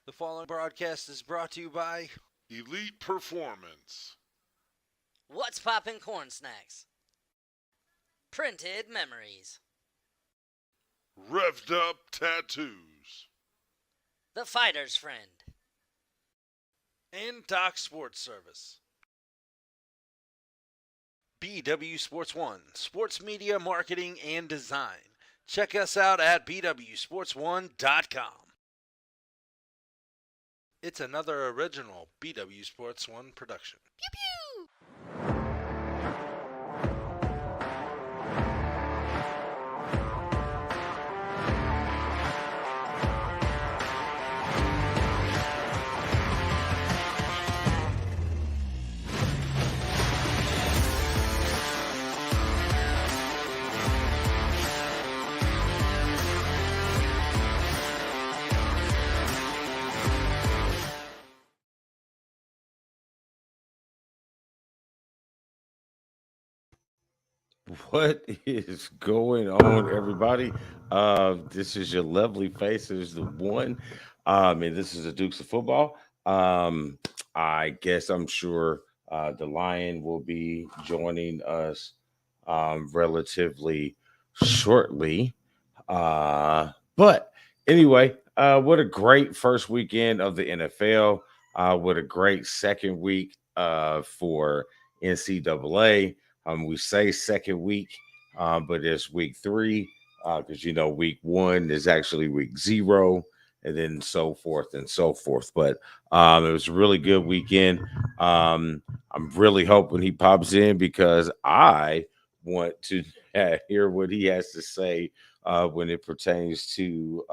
The following broadcast is brought to you by Elite Performance, What's Poppin' Corn Snacks? Printed Memories. Revved Up Tattoos, The Fighter's Friend. and Doc Sports Service. BW Sports One, sports media marketing and design. Check us out at bwsports1.com. It's another original BW Sports One production. Pew pew! What is going on, everybody? This is your lovely faces, the one. And this is the Dukes of Football. I guess I'm sure the Lion will be joining us relatively shortly. But anyway, what a great first weekend of the NFL. What a great second week for NCAA. We say second week, but it's week three because week one is actually week zero, and then so forth and so forth. But it was a really good weekend. I'm really hoping he pops in because I want to hear what he has to say when it pertains to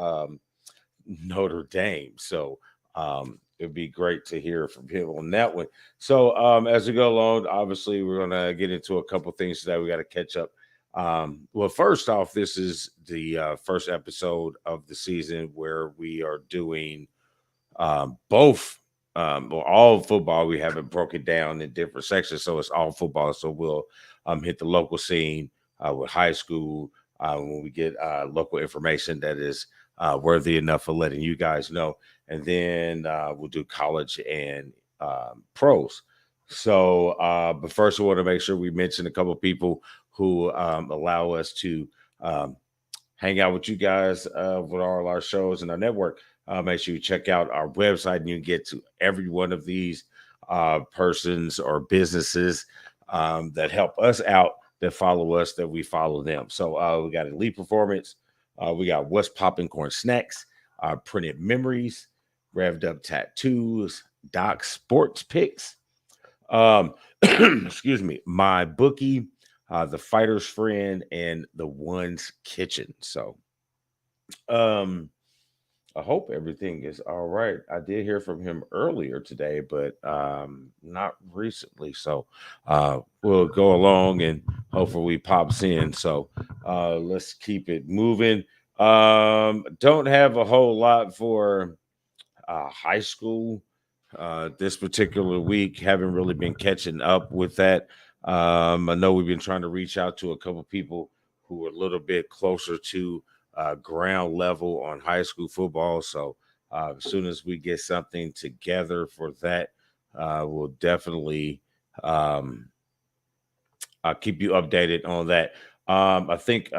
Notre Dame. So it'd be great to hear from him on that one. So as we go along, obviously we're gonna get into a couple things today. We got to catch up. Well, first off, this is the first episode of the season where we are doing both. Well, all football. We have it broken down in different sections, so it's all football. So we'll hit the local scene with high school when we get local information that is worthy enough of letting you guys know, and then we'll do college and pros. So, but first, we want to make sure we mention a couple of people who allow us to hang out with you guys with all our shows and our network. Make sure you check out our website, and you can get to every one of these persons or businesses that help us out, that follow us, that we follow them. So we got Elite Performance, we got What's Poppin' Corn Snacks, Printed Memories, Revved Up Tattoos, Doc Sports Picks, excuse me, My Bookie, The Fighter's Friend, and The One's Kitchen. So I hope everything is all right. I did hear from him earlier today, but not recently. So we'll go along and hopefully he pops in. So let's keep it moving. Don't have a whole lot for high school this particular week. Haven't really been catching up with that. I know we've been trying to reach out to a couple people who are a little bit closer to ground level on high school football. So as soon as we get something together for that, we'll definitely I'll keep you updated on that. I think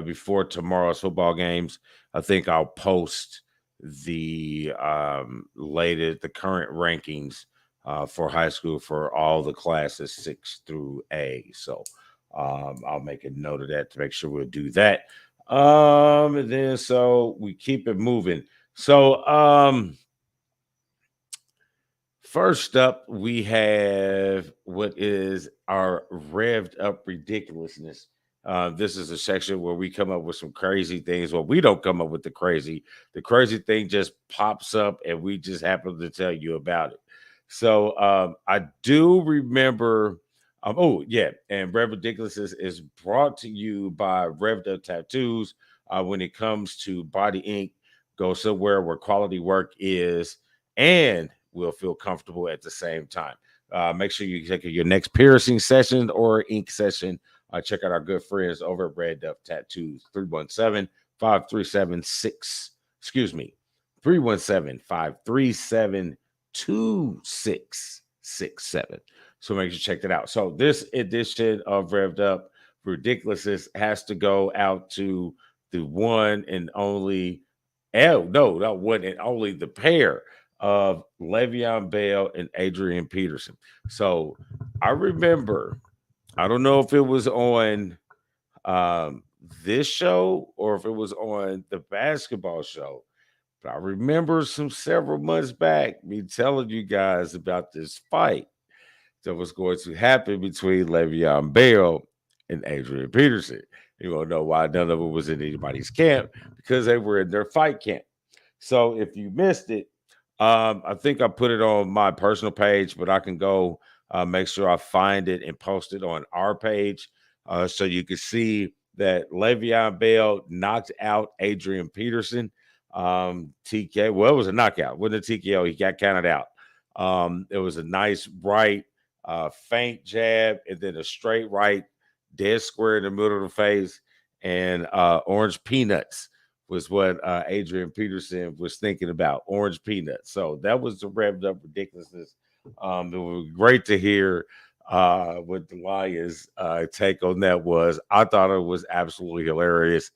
before tomorrow's football games, I think I'll post the the current rankings for high school for all the classes 6 through A. So I'll make a note of that to make sure we'll do that. And then so we keep it moving. So first up, we have what is our revved up ridiculousness. This is a section where we come up with some crazy things. Well, we don't come up with the crazy. The crazy thing just pops up, and we just happen to tell you about it. So I do remember. Oh yeah, and Rev Ridiculous is brought to you by Revved Up Tattoos. When it comes to body ink, go somewhere where quality work is, and will feel comfortable at the same time. Make sure you take your next piercing session or ink session. Check out our good friends over at Revved Up Tattoos, 317-537-6. Excuse me, 317-537-2667. So make sure you check that out. So this edition of Revved Up Ridiculousness has to go out to the one and only, no, not one and only, the pair of Le'Veon Bell and Adrian Peterson. So I remember, I don't know if it was on this show or if it was on the basketball show, but I remember several months back me telling you guys about this fight that was going to happen between Le'Veon Bell and Adrian Peterson. You won't know why none of it was in anybody's camp, because they were in their fight camp. So if you missed it, I think I put it on my personal page, but I can go make sure I find it and post it on our page so you can see that Le'Veon Bell knocked out Adrian Peterson. TK, well, it was a knockout. It wasn't a TKO. He got counted out. It was a nice, bright, faint jab, and then a straight right, dead square in the middle of the face, and orange peanuts was what Adrian Peterson was thinking about, orange peanuts. So that was the Revved Up Ridiculousness. It was great to hear what the Lions' take on that was. I thought it was absolutely hilarious.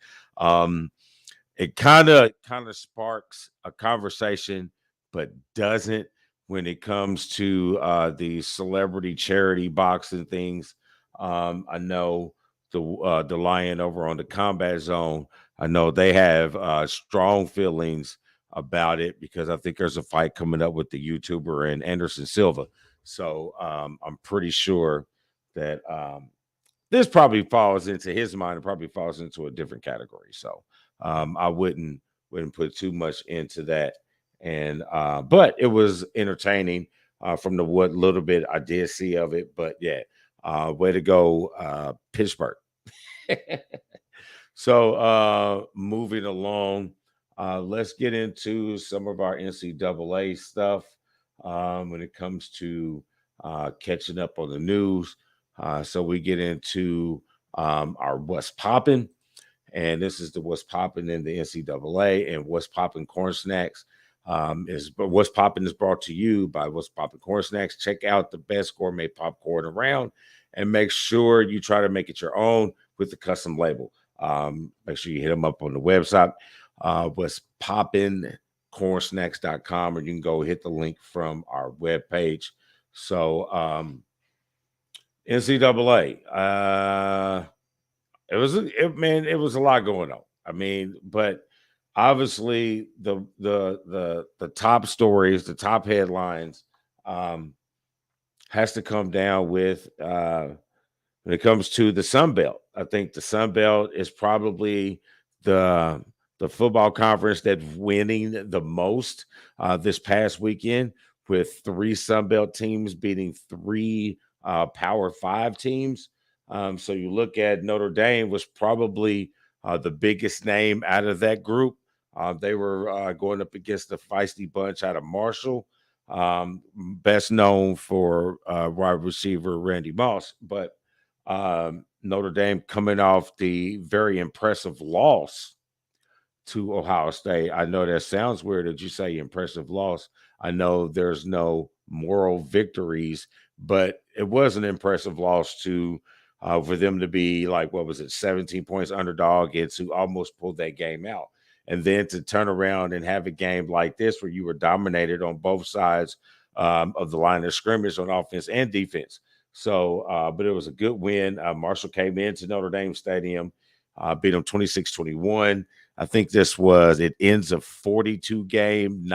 It kind of sparks a conversation, but doesn't when it comes to the celebrity charity boxing things. I know the Lion over on the Combat Zone, I know they have strong feelings about it, because I think there's a fight coming up with the YouTuber and Anderson Silva. So I'm pretty sure that this probably falls into his mind, and probably falls into a different category. So I wouldn't put too much into that. And but it was entertaining from the what little bit I did see of it. But yeah, way to go, Pittsburgh. So moving along, let's get into some of our NCAA stuff when it comes to catching up on the news. So we get into our What's Poppin', and this is the What's Poppin' in the NCAA, and What's Poppin' Corn Snacks. What's Poppin' is brought to you by What's Poppin' Corn Snacks. Check out the best gourmet popcorn around, and make sure you try to make it your own with the custom label. Make sure you hit them up on the website, What's Poppin' cornsnacks.com, or you can go hit the link from our webpage. So NCAA, it was a lot going on. I mean, but obviously the top stories, the top headlines has to come down with when it comes to the Sun Belt. I think the Sun Belt is probably the football conference that's winning the most this past weekend, with 3 Sun Belt teams beating 3 Power 5 teams. So you look at Notre Dame was probably the biggest name out of that group. They were going up against the feisty bunch out of Marshall, best known for wide receiver Randy Moss. But Notre Dame coming off the very impressive loss to Ohio State. I know that sounds weird that you say impressive loss. I know there's no moral victories, but it was an impressive loss to for them to be like, what was it, 17 points underdog, and to almost pull that game out. And then to turn around and have a game like this where you were dominated on both sides of the line of scrimmage on offense and defense. So, but it was a good win. Marshall came into Notre Dame Stadium, beat them 26-21. I think it ends a 42-game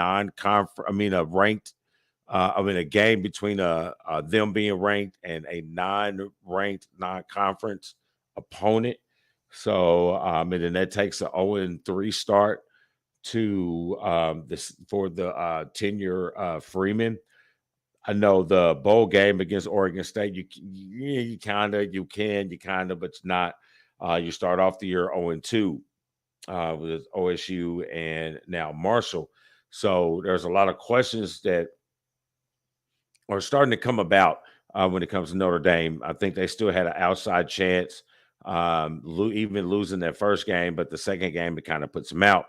a game between them being ranked and a non-ranked non-conference opponent. So, and then that takes an 0-3 start to for the tenure Freeman. I know the bowl game against Oregon State, you can, but it's not. You start off the year 0-2 with OSU and now Marshall. So there's a lot of questions that are starting to come about when it comes to Notre Dame. I think they still had an outside chance, even losing that first game, but the second game, it kind of puts them out.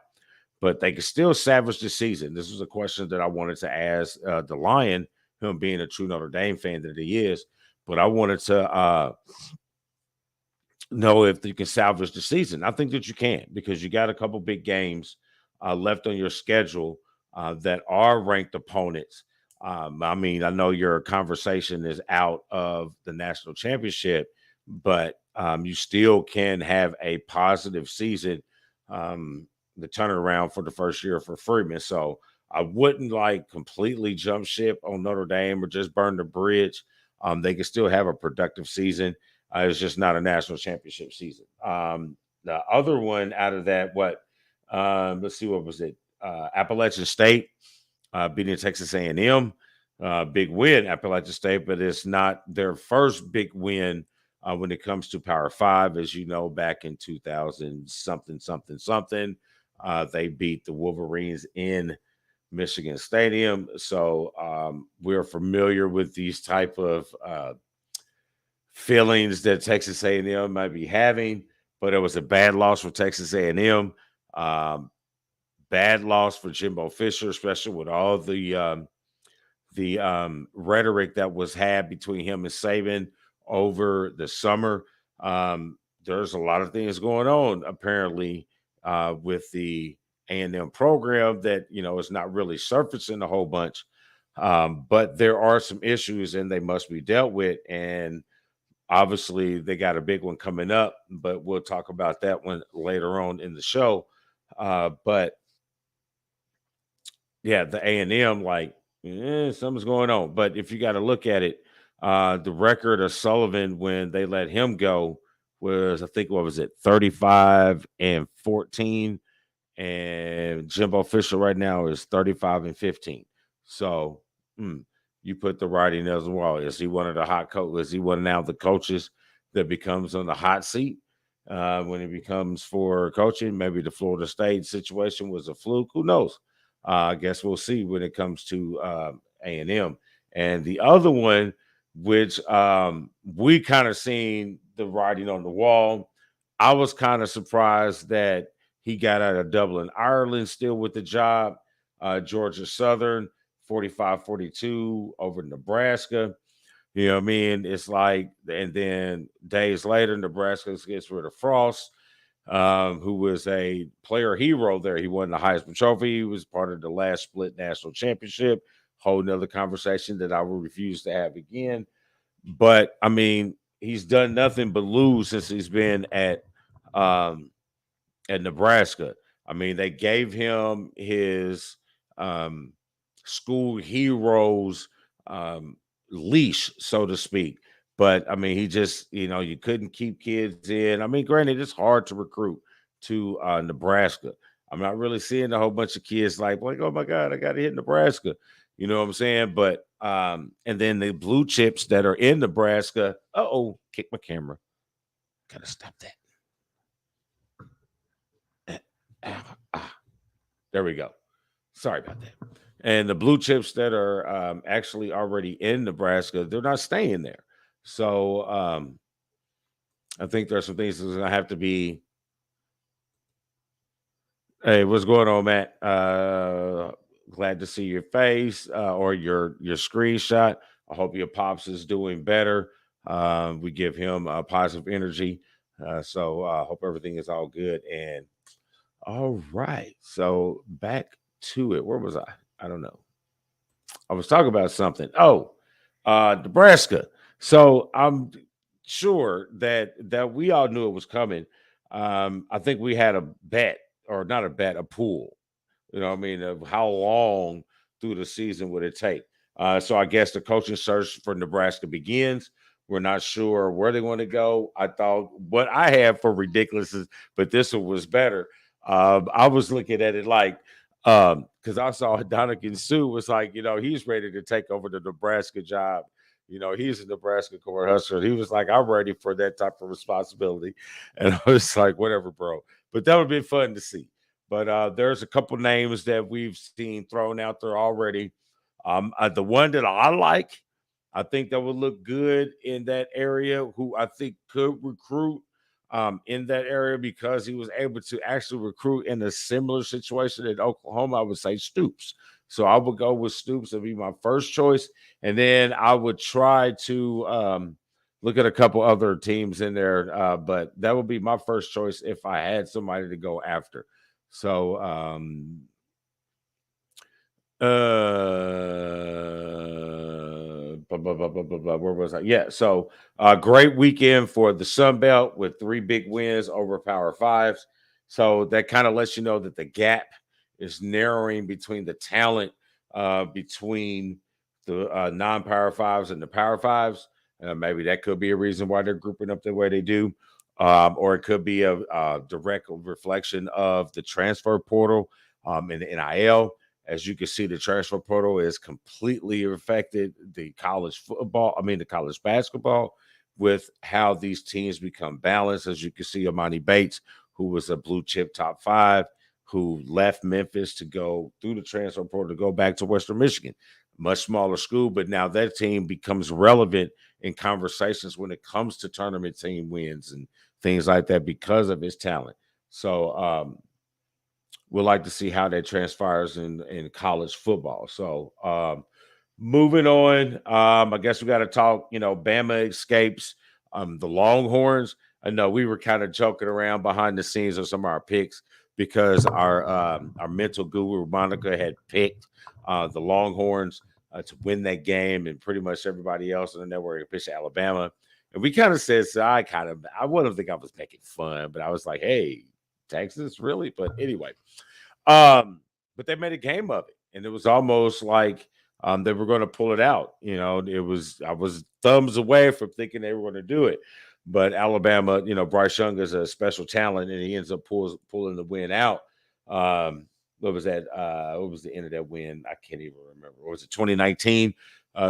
but they can still salvage the season. This was a question that I wanted to ask the Lion, him being a true Notre Dame fan that he is, but I wanted to know if you can salvage the season. I think that you can, because you got a couple big games left on your schedule that are ranked opponents. I mean, I know your conversation is out of the national championship, but you still can have a positive season, the turnaround for the first year for Freeman. So I wouldn't like completely jump ship on Notre Dame or just burn the bridge. They can still have a productive season. It's just not a national championship season. The other one out of that, let's see, what was it? Appalachian State beating Texas A&M. Big win, Appalachian State, but it's not their first big win when it comes to Power 5. As you know, back in 2000 something, they beat the Wolverines in Michigan Stadium. So we're familiar with these type of feelings that Texas A&M might be having, but it was a bad loss for Texas A&M. Bad loss for Jimbo Fisher, especially with all the rhetoric that was had between him and Saban over the summer. There's a lot of things going on apparently with the A&M program that, is not really surfacing a whole bunch. But there are some issues and they must be dealt with. And obviously they got a big one coming up, but we'll talk about that one later on in the show. But yeah, the A&M, something's going on. But if you got to look at it, the record of Sullivan when they let him go was, I think, 35-14, and Jimbo Fisher right now is 35-15. So you put the writing as well. Is he one of the hot coaches? Is he one now the coaches that becomes on the hot seat when he becomes for coaching? Maybe the Florida State situation was a fluke. Who knows? I guess we'll see when it comes to A&M. And the other one, which we kind of seen the writing on the wall, I was kind of surprised that he got out of Dublin, Ireland, still with the job. Georgia Southern, 45-42 over Nebraska. You know what I mean? It's like, and then days later, Nebraska gets rid of Frost, who was a player hero there. He won the Heisman Trophy. He was part of the last split national championship. Whole nother conversation that I will refuse to have again. But I mean, he's done nothing but lose since he's been at Nebraska. I mean, they gave him his school heroes leash, so to speak. But I mean, he just, you couldn't keep kids in. I mean, granted, it's hard to recruit to Nebraska. I'm not really seeing a whole bunch of kids like, oh my God, I got to hit Nebraska. You know what I'm saying? But and then the blue chips that are in Nebraska. Kick my camera. Gotta stop that. There we go. Sorry about that. And the blue chips that are actually already in Nebraska, they're not staying there. So I think there's some things that's going to have to be. Hey, what's going on, Matt? Glad to see your face or your screenshot. I hope your pops is doing better. We give him positive energy. So I hope everything is all good. And all right. So back to it. Where was I? I don't know. I was talking about something. Nebraska. So I'm sure that we all knew it was coming. I think we had a bet, or not a bet, a pool. You know what I mean? Of how long through the season would it take? So I guess the coaching search for Nebraska begins. We're not sure where they want to go. I thought what I had for ridiculous is, but this one was better. I was looking at it like, because I saw Donovan Sue was like, he's ready to take over the Nebraska job. He's a Nebraska core hustler. He was like, I'm ready for that type of responsibility. And I was like, whatever, bro. But that would be fun to see. But there's a couple names that we've seen thrown out there already. The one that I like, I think that would look good in that area, who I think could recruit in that area because he was able to actually recruit in a similar situation at Oklahoma. I would say Stoops. So I would go with Stoops to be my first choice. And then I would try to look at a couple other teams in there. But that would be my first choice if I had somebody to go after. So where was I? Yeah. So great weekend for the Sun Belt with 3 big wins over Power Fives. So that kind of lets you know that the gap is narrowing between the talent between the non-Power Fives and the Power Fives. Maybe that could be a reason why they're grouping up the way they do. Or it could be a direct reflection of the transfer portal in the NIL. As you can see, the transfer portal is completely affected the college basketball with how these teams become balanced. As you can see, Amani Bates, who was a blue chip top 5, who left Memphis to go through the transfer portal to go back to Western Michigan, much smaller school, but now that team becomes relevant in conversations when it comes to tournament team wins and things like that because of his talent. So, we'll like to see how that transpires in college football. So moving on, I guess we got to talk, Bama escapes the Longhorns. I know we were kind of joking around behind the scenes of some of our picks because our mental guru, Monica, had picked the Longhorns to win that game, and pretty much everybody else in the network had pitched Alabama. And we kind of said, so I wouldn't think I was making fun, but I was like, hey, Texas, really? But anyway, but they made a game of it, and it was almost like they were going to pull it out. I was thumbs away from thinking they were going to do it, but Alabama, Bryce Young is a special talent, and he ends up pulling the win out. What was that? What was the end of that win? I can't even remember. Or was it 2019?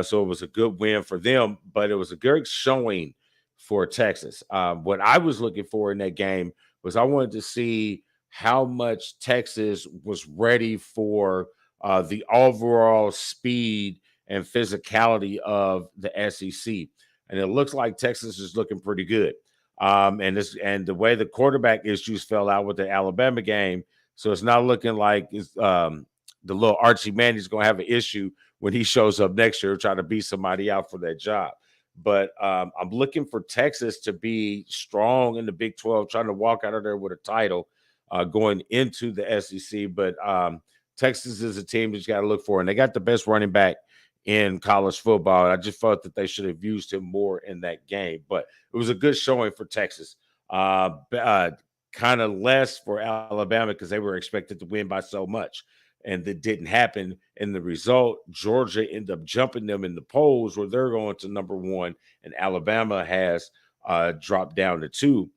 So it was a good win for them, but it was a good showing for Texas. What I was looking for in that game was I wanted to see how much Texas was ready for the overall speed and physicality of the SEC. And it looks like Texas is looking pretty good. And the way the quarterback issues fell out with the Alabama game, so it's not looking like the little Archie Manny's going to have an issue when he shows up next year trying to beat somebody out for that job. But I'm looking for Texas to be strong in the Big 12, trying to walk out of there with a title going into the SEC. But Texas is a team that you got to look for, and they got the best running back in college football. I just felt that they should have used him more in that game. But it was a good showing for Texas. Kind of less for Alabama because they were expected to win by so much. And that didn't happen. And the result, Georgia ended up jumping them in the polls where they're going to number 1, and Alabama has dropped down to 2.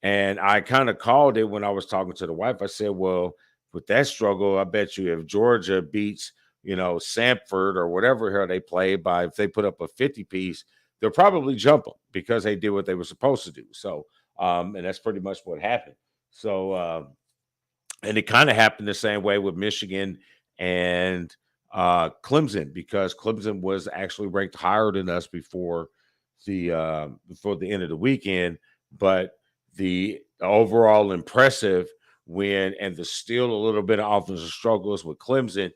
And I kind of called it when I was talking to the wife. I said, well, with that struggle, I bet you if Georgia beats, Samford or whatever here they play by, if they put up a 50 piece, they'll probably jump them because they did what they were supposed to do. So, and that's pretty much what happened. So, and it kind of happened the same way with Michigan and Clemson, because Clemson was actually ranked higher than us before the end of the weekend. But the overall impressive win and the still a little bit of offensive struggles with Clemson,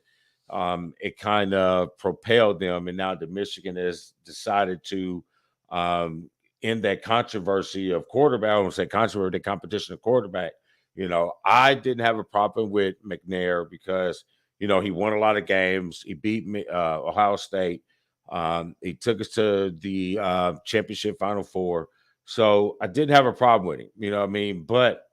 it kind of propelled them. And now the Michigan has decided to end that controversy of quarterback. I don't say controversy, the competition of quarterback. I didn't have a problem with McNair because, he won a lot of games. He beat Ohio State. He took us to the championship Final Four. So I didn't have a problem with him. You know what I mean? But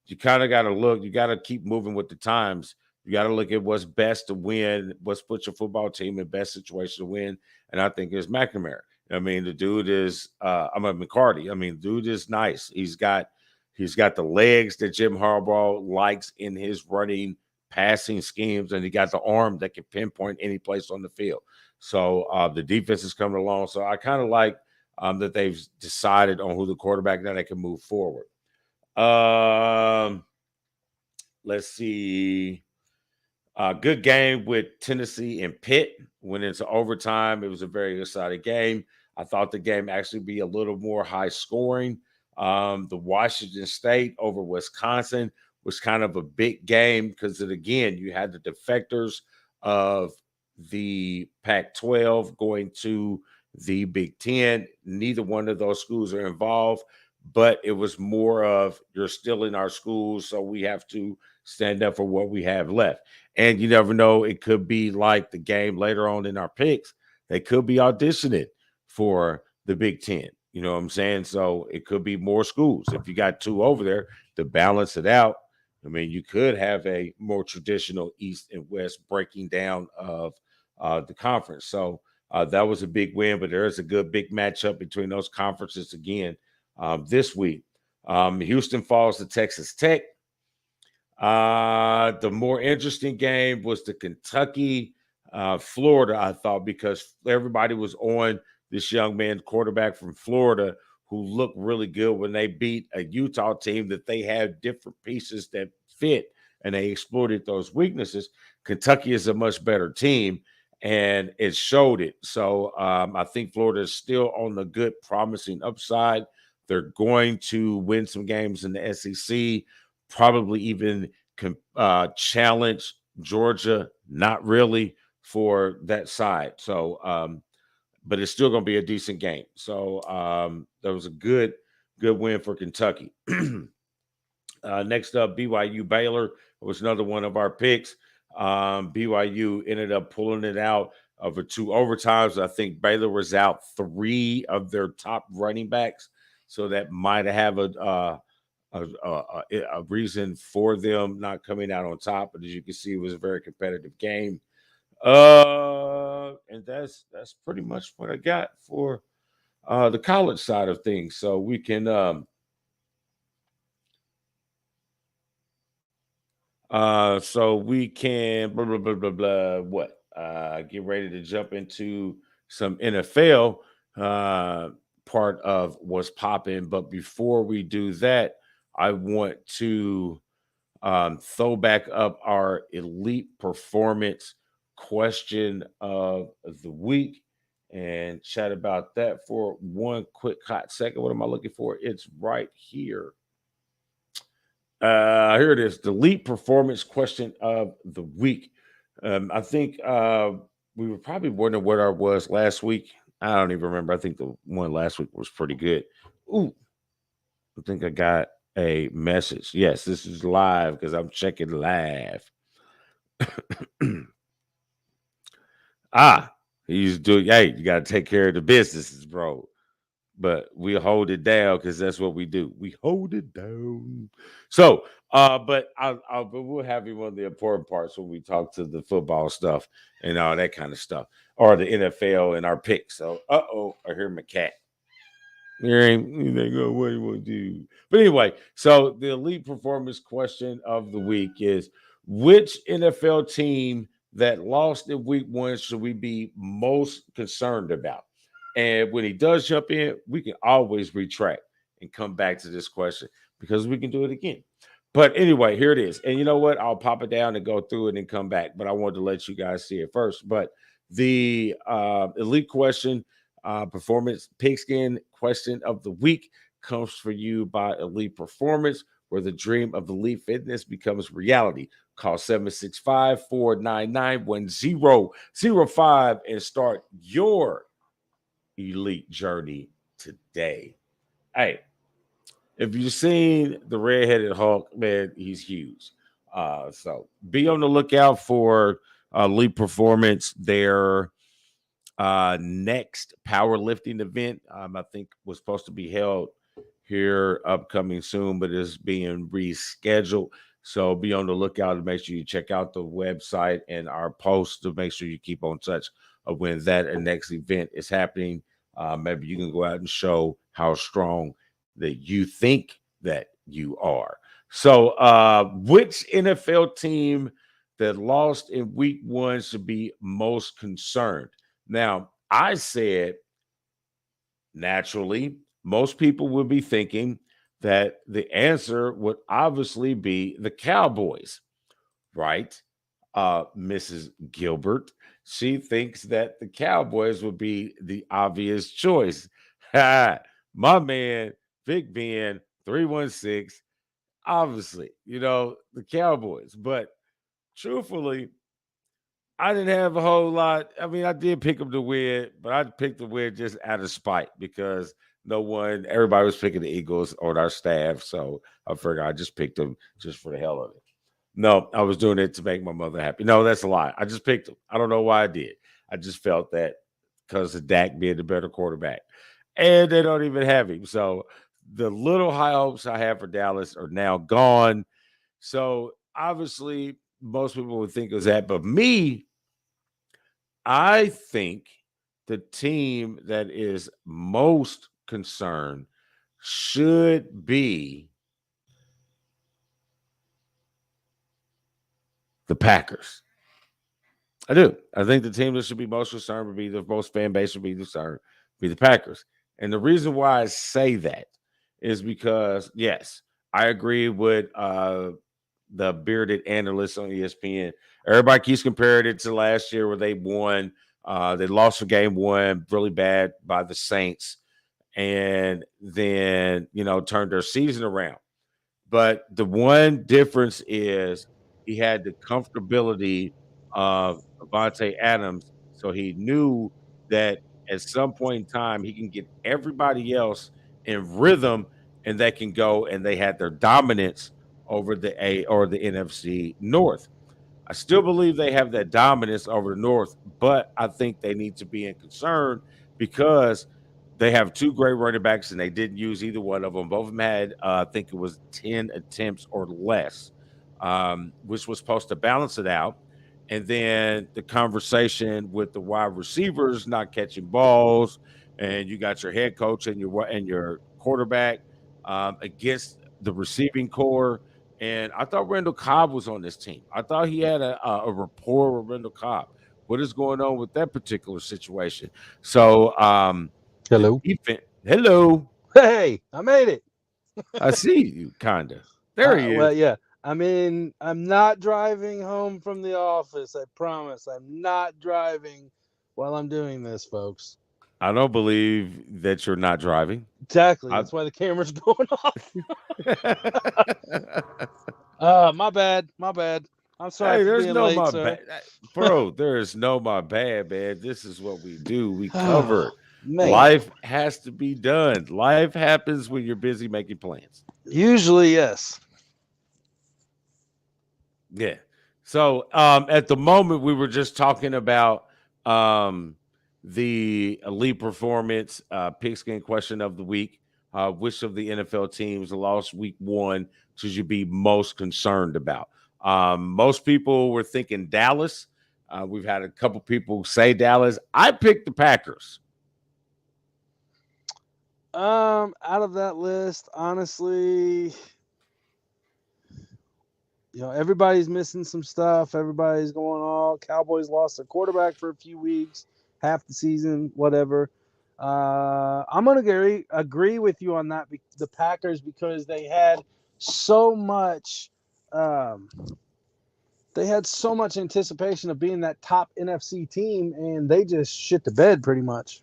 you kind of got to look. You got to keep moving with the times. You got to look at what's best to win, what's put your football team in best situation to win. And I think it's McNamara. I mean, the dude is McCarty. I mean, the dude is nice. He's got the legs that Jim Harbaugh likes in his running, passing schemes, and he got the arm that can pinpoint any place on the field. So the defense is coming along. So I kind of like that they've decided on who the quarterback that they can move forward. Let's see. Good game with Tennessee and Pitt. Went into overtime. It was a very exciting game. I thought the game actually be a little more high scoring. The Washington State over Wisconsin was kind of a big game because, again, you had the defectors of the Pac-12 going to the Big Ten. Neither one of those schools are involved, but it was more of you're still in our schools, so we have to stand up for what we have left. And you never know, it could be like the game later on in our picks. They could be auditioning for the Big Ten. You know what I'm saying? So it could be more schools. If you got two over there to balance it out, I mean, you could have a more traditional East and West breaking down of the conference. So that was a big win, but there is a good big matchup between those conferences again this week. Houston falls to Texas Tech. The more interesting game was the Kentucky Florida, I thought, because everybody was on this young man quarterback from Florida who looked really good when they beat a Utah team that they had different pieces that fit, and they exploited those weaknesses. Kentucky is a much better team, and it showed it. So I think Florida is still on the good, promising upside. They're going to win some games in the SEC, probably even challenge Georgia, not really for that side. So, but it's still going to be a decent game. So that was a good win for Kentucky. Next up, BYU Baylor was another one of our picks. BYU ended up pulling it out over 2 overtimes. I think Baylor was out 3 of their top running backs, so that might have a reason for them not coming out on top. But as you can see, it was a very competitive game. And that's pretty much what I got for the college side of things. So we can blah, blah, blah, blah, blah, what? Get ready to jump into some NFL part of what's popping. But before we do that, I want to throw back up our elite performance question of the week and chat about that for one quick hot second. What am I looking for? It's right here. Here it is, the elite performance question of the week. I think we were probably wondering what our was last week. I don't even remember. I think the one last week was pretty good. Ooh, I think I got a message. Yes, this is live because I'm checking live. He's doing. Hey, you got to take care of the businesses, bro. But we hold it down because that's what we do. We hold it down. So, but but we'll have you on the important parts when we talk to the football stuff and all that kind of stuff, or the NFL and our picks. So, I hear my cat. You ain't go, what do you want to do? But anyway, so the elite performance question of the week is: which NFL team that lost in week 1 should we be most concerned about? And when he does jump in, we can always retract and come back to this question because we can do it again. But anyway, here it is. And you know what? I'll pop it down and go through it and come back. But I wanted to let you guys see it first. But the elite question, performance pigskin question of the week comes for you by Elite Performance, where the dream of elite fitness becomes reality. Call 765-499-1005 and start your elite journey today. Hey, if you've seen the redheaded Hulk, man, he's huge. So be on the lookout for Elite Performance, their next powerlifting event. I think was supposed to be held here upcoming soon, but it's being rescheduled. So be on the lookout and make sure you check out the website and our posts to make sure you keep on touch of when that next event is happening. Maybe you can go out and show how strong that you think that you are. So which NFL team that lost in week 1 should be most concerned? Now, I said naturally, most people would be thinking that the answer would obviously be the Cowboys, right? Mrs. Gilbert, she thinks that the Cowboys would be the obvious choice. My man Vic being 316, obviously, the Cowboys. But truthfully, I didn't have a whole lot. I mean, I did pick them to win, but I picked the win just out of spite because everybody was picking the Eagles on our staff. So I figured I just picked them just for the hell of it. No, I was doing it to make my mother happy. No, that's a lie. I just picked them. I don't know why I did. I just felt that because of Dak being the better quarterback. And they don't even have him. So the little high hopes I have for Dallas are now gone. So obviously, most people would think it was that. But me, I think the team that is most concerned should be the Packers. I do. I think the team that should be most concerned would be the most fan base would be concerned be the Packers. And the reason why I say that is because, yes, I agree with the bearded analyst on ESPN. Everybody keeps comparing it to last year where they won. They lost for game one really bad by the Saints and then, turned their season around. But the one difference is he had the comfortability of Avante Adams. So he knew that at some point in time, he can get everybody else in rhythm and they can go and they had their dominance over the A or the NFC North. I still believe they have that dominance over the North, but I think they need to be in concern because they have two great running backs and they didn't use either one of them. Both of them had, I think it was 10 attempts or less, which was supposed to balance it out. And then the conversation with the wide receivers not catching balls, and you got your head coach and your quarterback against the receiving core. And I thought Randall Cobb was on this team. I thought he had a rapport with Randall Cobb. What is going on with that particular situation? So, Hello. Hello. Hey, I made it. I see you, kinda. There he is. Well, yeah. I'm not driving home from the office. I promise. I'm not driving while I'm doing this, folks. I don't believe that you're not driving. Exactly. That's why the camera's going off. My bad. I'm sorry for there's being no late, my sir. bad, bro. There is no my bad, man. This is what we do. We cover. Man. Life has to be done. Life happens when you're busy making plans. Usually, yes. Yeah. So at the moment, we were just talking about the elite performance pigskin question of the week. Which of the NFL teams lost week one should you be most concerned about? Most people were thinking Dallas. We've had a couple people say Dallas. I picked the Packers. Out of that list, honestly, everybody's missing some stuff. Everybody's going all. Cowboys lost their quarterback for a few weeks, half the season, whatever. I'm going to agree with you on that. The Packers, because they had so much anticipation of being that top NFC team, and they just shit the bed pretty much.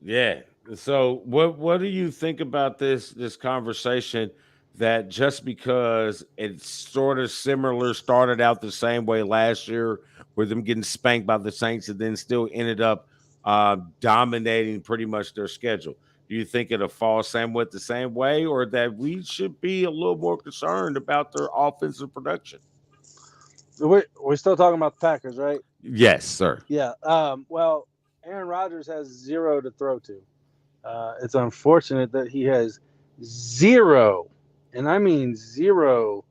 Yeah. So what do you think about this conversation that just because it's sort of similar, started out the same way last year with them getting spanked by the Saints and then still ended up dominating pretty much their schedule? Do you think it'll fall the same way, or that we should be a little more concerned about their offensive production? We're still talking about the Packers, right? Yes, sir. Yeah. Well, Aaron Rodgers has zero to throw to. It's unfortunate that he has zero, and I mean zero,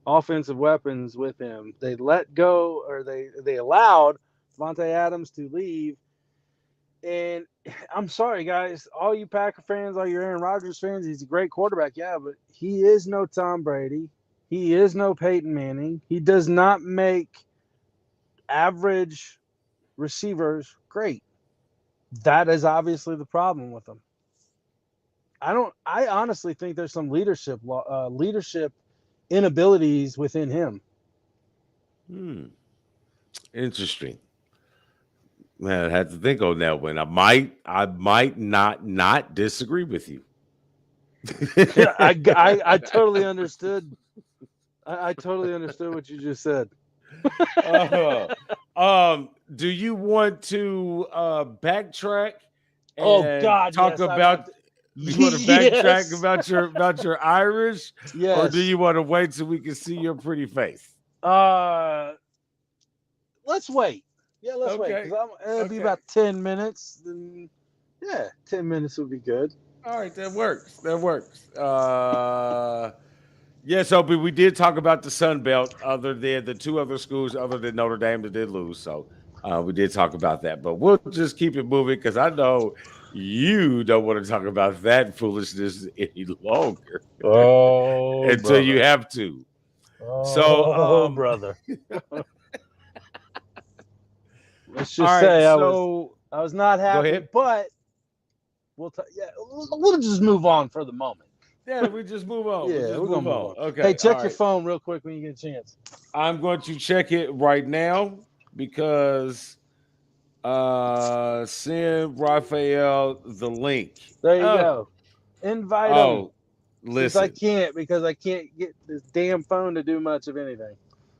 offensive weapons with him. They let go, or they allowed Davante Adams to leave. And I'm sorry, guys, all you Packer fans, all your Aaron Rodgers fans, he's a great quarterback, yeah, but he is no Tom Brady. He is no Peyton Manning. He does not make average receivers great. That is obviously the problem with him. I honestly think there's some leadership inabilities within him. Interesting. Man, I had to think on that one. I might not disagree with you. Yeah, I totally understood. I totally understood what you just said. Do you want to backtrack Oh and God, talk yes, I want. about? Do you want to backtrack Yes, about your Irish, or do yes. you want to wait so we can see your pretty face? Let's wait. Yeah, let's wait Okay. because it'll be Okay. about 10 minutes. Then, yeah, 10 minutes would be good. All right, that works. That works. Yes, Opie, we did talk about the Sun Belt, other than the two other schools, other than Notre Dame, that did lose. So we did talk about that, but we'll just keep it moving because I know you don't want to talk about that foolishness any longer Oh, until you brother. have to. So, Oh, brother. Let's all just right. say So, I was not go happy, ahead. but we'll just move on for the moment. Yeah, we just move on. We'll Yeah, just we're gonna move move on. on. Hey, Okay. All check your right. phone real quick when you get a chance. I'm going to check it right now because send Raphael the link. There you Oh, go. Invite them oh, since I listen. can't because I can't get this damn phone to do much of anything.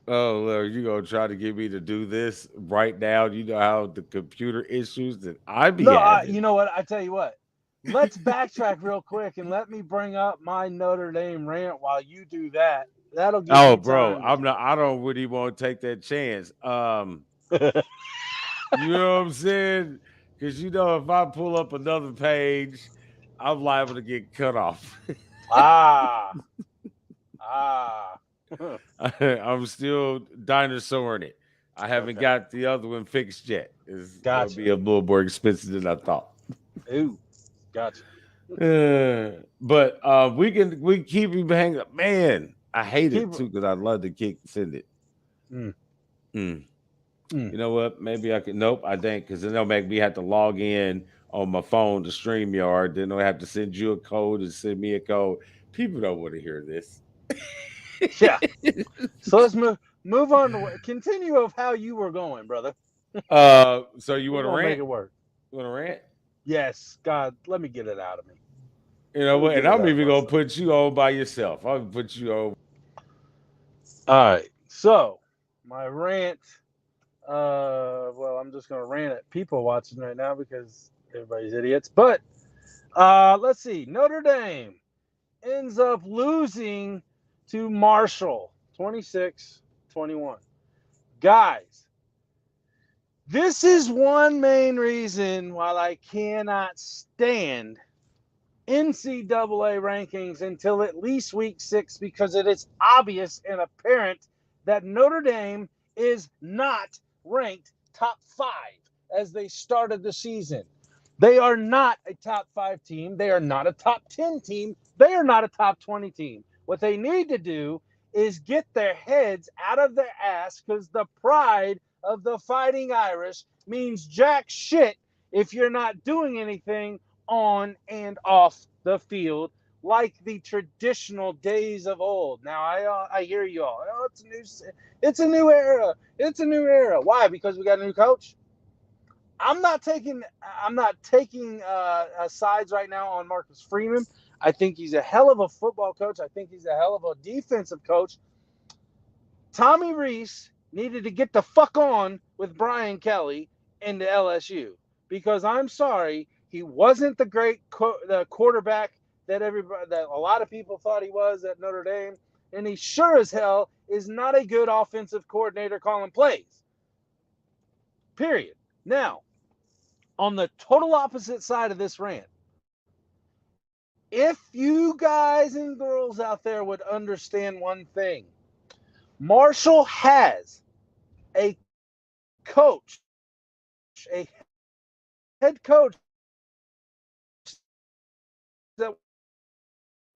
Oh, Lord, you gonna try to get me to do this right now? You know how the computer issues that I be No, having. you know what? I tell you what. Let's backtrack real quick and let me bring up my Notre Dame rant while you do that. That'll give Oh, me bro, time. I'm not. I don't really want to take that chance. You know what I'm saying? Because you know, if I pull up another page, I'm liable to get cut off. ah, ah. I'm still dinosauring it. I haven't Okay, got the other one fixed yet. It's gonna gotcha. be a little more expensive than I thought. Ooh, gotcha. But we keep him hanging up. Man, I hate Keep. it too because I'd love to send it. Mm, Mm. mm. You know what? Maybe I could. Nope, I think because then they'll make me have to log in on my phone to StreamYard. Then they'll have to send you a code and send me a code. People don't want to hear this. Yeah. So let's move on to continue of how you were going, brother. So you We're want to gonna make rant? it work. You want to rant? Yes, God, let me get it out of me. You know Let me what? get And it I'm out of even gonna myself. put you on by yourself. I'll put you on. All right. So my rant. Well, I'm just gonna rant at people watching right now because everybody's idiots. But let's see. Notre Dame ends up losing to Marshall 26-21. Guys, this is one main reason why I cannot stand NCAA rankings until at least week 6 because it is obvious and apparent that Notre Dame is not ranked top 5 as they started the season. They are not a top 5 team. They are not a top 10 team. They are not a top 20 team. What they need to do is get their heads out of their ass because the pride of the Fighting Irish means jack shit if you're not doing anything on and off the field like the traditional days of old. Now I hear you all. Oh, it's a new era. It's a new era. Why? Because we got a new coach. I'm not taking sides right now on Marcus Freeman. I think he's a hell of a football coach. I think he's a hell of a defensive coach. Tommy Rees needed to get the fuck on with Brian Kelly into LSU because I'm sorry, he wasn't the great the quarterback that a lot of people thought he was at Notre Dame, and he sure as hell is not a good offensive coordinator calling plays. Period. Now, on the total opposite side of this rant, if you guys and girls out there would understand one thing, Marshall has a coach, a head coach that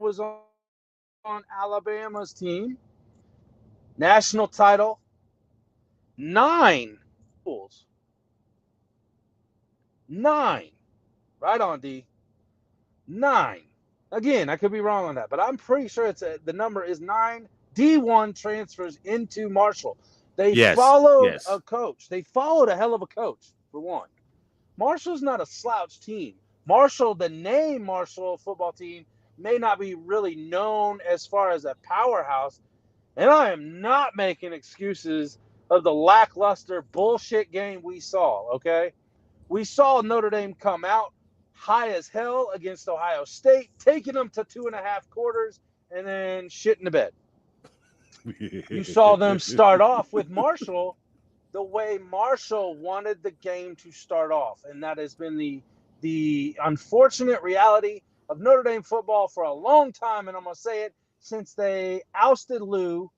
was on Alabama's team, national title, 9 schools. 9. Right on, D. 9. Again, I could be wrong on that, but I'm pretty sure the number is 9 D1 transfers into Marshall. They Yes, followed a yes. coach. They followed a hell of a coach, for one. Marshall's not a slouch team. Marshall, the name Marshall football team, may not be really known as far as a powerhouse. And I am not making excuses of the lackluster bullshit game we saw, okay? We saw Notre Dame come out high as hell against Ohio State, taking them to 2.5 quarters and then shit in the bed. You saw them start off with Marshall the way Marshall wanted the game to start off. And that has been the unfortunate reality of Notre Dame football for a long time. And I'm going to say it, since they ousted Lou,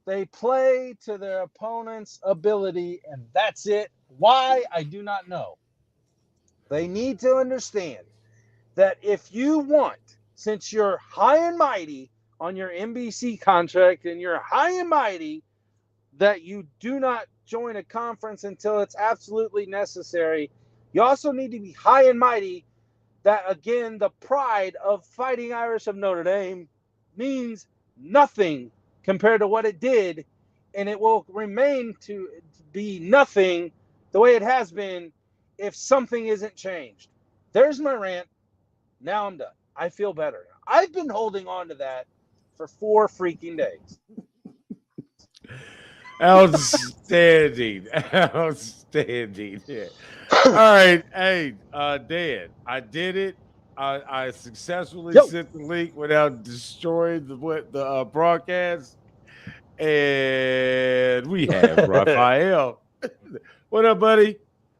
they play to their opponent's ability, and that's it. Why? I do not know. They need to understand that if you want, since you're high and mighty on your NBC contract and you're high and mighty that you do not join a conference until it's absolutely necessary, you also need to be high and mighty that, again, the pride of Fighting Irish of Notre Dame means nothing compared to what it did, and it will remain to be nothing the way it has been if something isn't changed. There's my rant. Now I'm done. I feel better now. I've been holding on to that for 4 freaking days. Outstanding. Outstanding. Yeah. All right. Hey, Dan, I did it. I successfully sent the link without destroying the broadcast. And we have Raphael. What up, buddy?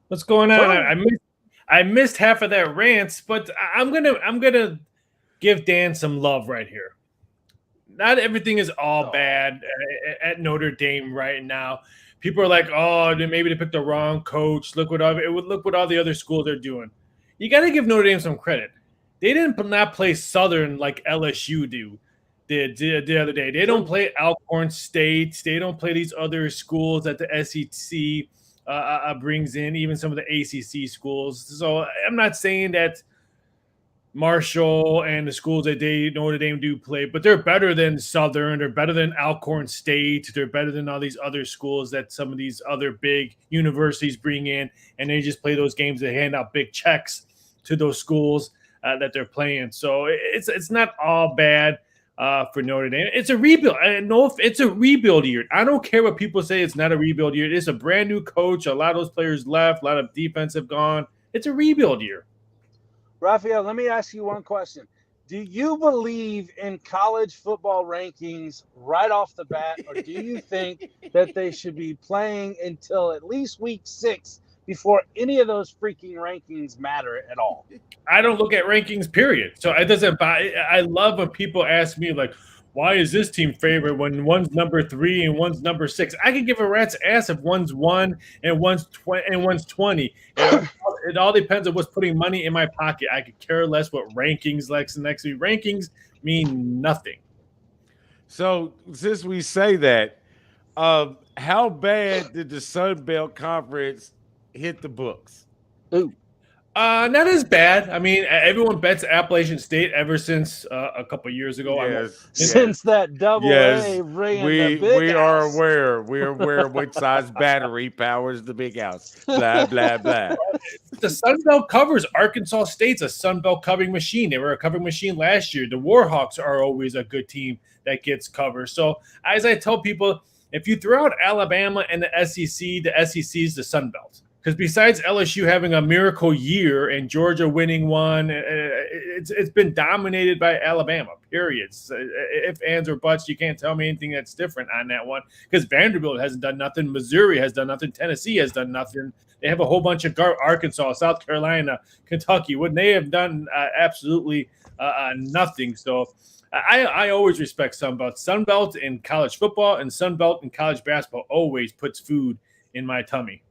What's going on? I missed half of that rant, but I'm gonna give Dan some love right here. Not everything is all bad at Notre Dame right now. People are like, oh, maybe they picked the wrong coach. Look what all the other schools are doing. You got to give Notre Dame some credit. They did not play Southern like LSU did the other day. They don't play Alcorn State. They don't play these other schools that the SEC brings in, even some of the ACC schools. So I'm not saying that Marshall and the schools that Notre Dame do play, but they're better than Southern. They're better than Alcorn State. They're better than all these other schools that some of these other big universities bring in, and they just play those games. They hand out big checks to those schools that they're playing. So it's not all bad for Notre Dame. It's a rebuild. I know if it's a rebuild year. I don't care what people say. It's not a rebuild year. It's a brand new coach. A lot of those players left. A lot of defense have gone. It's a rebuild year. Raphael, let me ask you one question. Do you believe in college football rankings right off the bat, or do you think that they should be playing until at least week 6 before any of those freaking rankings matter at all? I don't look at rankings, period. So it doesn't. I love when people ask me, like, why is this team favored when one's number 3 and one's number 6? I can give a rat's ass if one's 1 and one's 20. It all depends on what's putting money in my pocket. I could care less what rankings next week. Rankings mean nothing. So since we say that, how bad did the Sun Belt Conference hit the books? Ooh. Not as bad. I mean, everyone bets Appalachian State ever since a couple of years ago. Yes. Since that double A ran the big we house. are aware. We are aware which size battery powers the big house. Blah, blah, blah. The Sun Belt covers. Arkansas State's a Sun Belt covering machine. They were a covering machine last year. The Warhawks are always a good team that gets covered. So as I tell people, if you throw out Alabama and the SEC is the Sun Belt. Because besides LSU having a miracle year and Georgia winning one, it's been dominated by Alabama, period. If ands or buts, you can't tell me anything that's different on that one. Because Vanderbilt hasn't done nothing. Missouri has done nothing. Tennessee has done nothing. They have a whole bunch of Arkansas, South Carolina, Kentucky. Wouldn't they have done absolutely nothing? So I always respect Sunbelt. Sunbelt in college football and Sunbelt in college basketball always puts food in my tummy.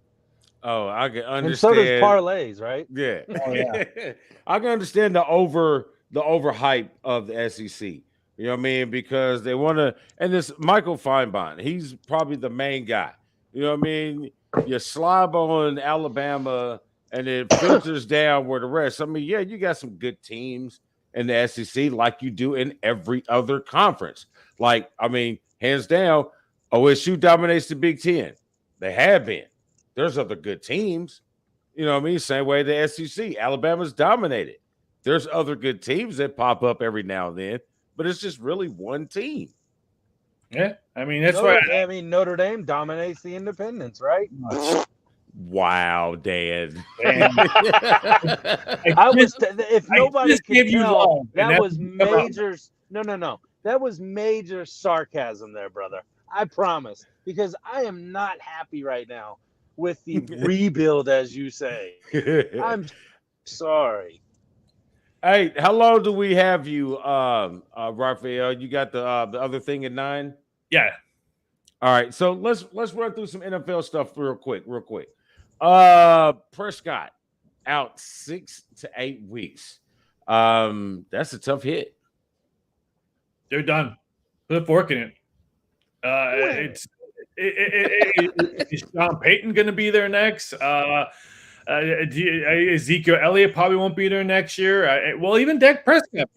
Oh, I can understand. And so does parlays, right? Yeah. Oh, yeah. I can understand the overhype of the SEC. You know what I mean? Because they want to, and this Michael Feinbein, he's probably the main guy. You know what I mean? You slob on Alabama and it filters down where the rest. I mean, yeah, you got some good teams in the SEC like you do in every other conference. Like, I mean, hands down, OSU dominates the Big Ten. They have been. There's other good teams. You know what I mean? Same way the SEC. Alabama's dominated. There's other good teams that pop up every now and then, but it's just really one team. Yeah, I mean that's why. Notre Dame dominates the independents, right? Wow, Dan. If nobody could tell, that was major. No. That was major sarcasm there, brother. I promise, because I am not happy right now with the rebuild, as you say. I'm sorry. Hey, how long do we have you, Raphael? You got the other thing at 9? Yeah. All right, so let's run through some NFL stuff real quick. Prescott out 6 to 8 weeks. That's a tough hit. They're done. Put a fork in it. Is Sean Payton going to be there next? Ezekiel Elliott probably won't be there next year. Well, even Dak Prescott.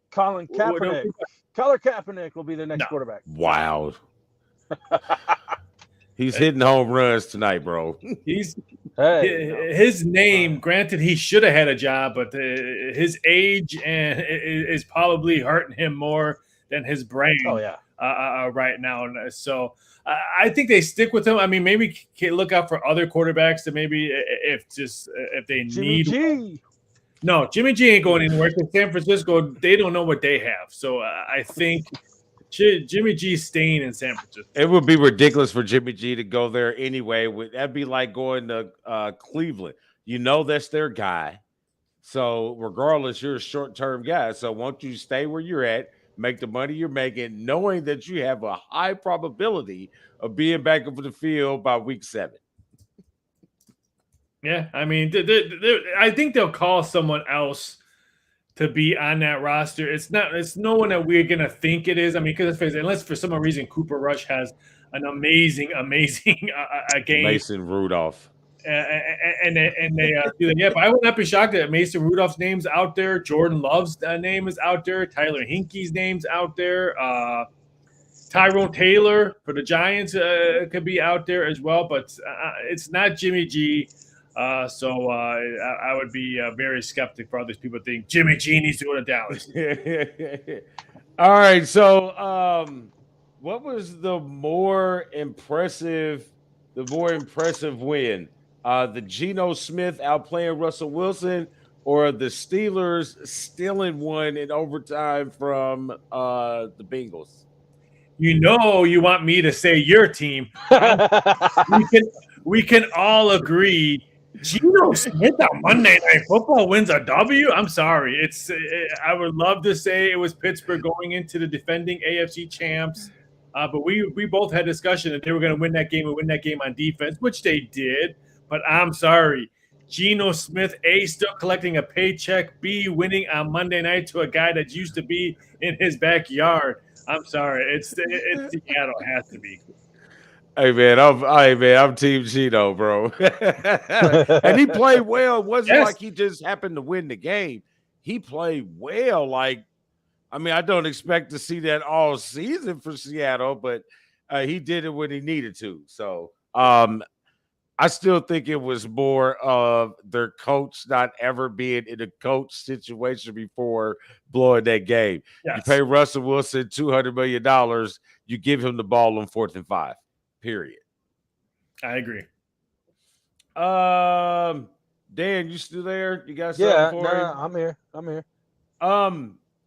Colin Kaepernick. Colin Kaepernick will be the next quarterback. Wow. He's hitting home runs tonight, bro. His name, granted, he should have had a job, but his age and is probably hurting him more than his brain. Oh, yeah. Right now. So I think they stick with him. I mean, maybe look out for other quarterbacks that maybe if they need. G. No, Jimmy G ain't going anywhere. Because San Francisco, they don't know what they have. So I think Jimmy G's staying in San Francisco. It would be ridiculous for Jimmy G to go there anyway. That'd be like going to Cleveland. You know that's their guy. So regardless, you're a short-term guy. So won't you stay where you're at, make the money you're making, knowing that you have a high probability of being back up in the field by week 7. Yeah, I mean, I think they'll call someone else to be on that roster. It's no one that we're gonna think it is. I mean, because unless for some reason Cooper Rush has an amazing game. Mason Rudolph. And they do that. Yeah, but I would not be shocked that Mason Rudolph's name's out there. Jordan Love's name is out there. Tyler Hinkey's name's out there. Tyrone Taylor for the Giants could be out there as well, but it's not Jimmy G. So I would be very skeptic for all these people think Jimmy G needs to go to Dallas. All right. So what was the more impressive win? The Geno Smith outplaying Russell Wilson, or the Steelers stealing one in overtime from the Bengals? You know, you want me to say your team. we can all agree Geno Smith on Monday Night Football wins a W. I'm sorry. I would love to say it was Pittsburgh going into the defending AFC champs. But we both had discussion that they were going to win that game and win that game on defense, which they did. But I'm sorry. Geno Smith, A, still collecting a paycheck, B, winning on Monday night to a guy that used to be in his backyard. I'm sorry. It's Seattle. It has to be. Hey man, I'm Team Geno, bro. And he played well. It wasn't like he just happened to win the game. He played well. Like, I mean, I don't expect to see that all season for Seattle, but he did it when he needed to. So I still think it was more of their coach not ever being in a coach situation before blowing that game. Yes. You pay Russell Wilson $200 million, you give him the ball on 4th and 5. Period. I agree. Dan, you still there? You got something for him? I'm here.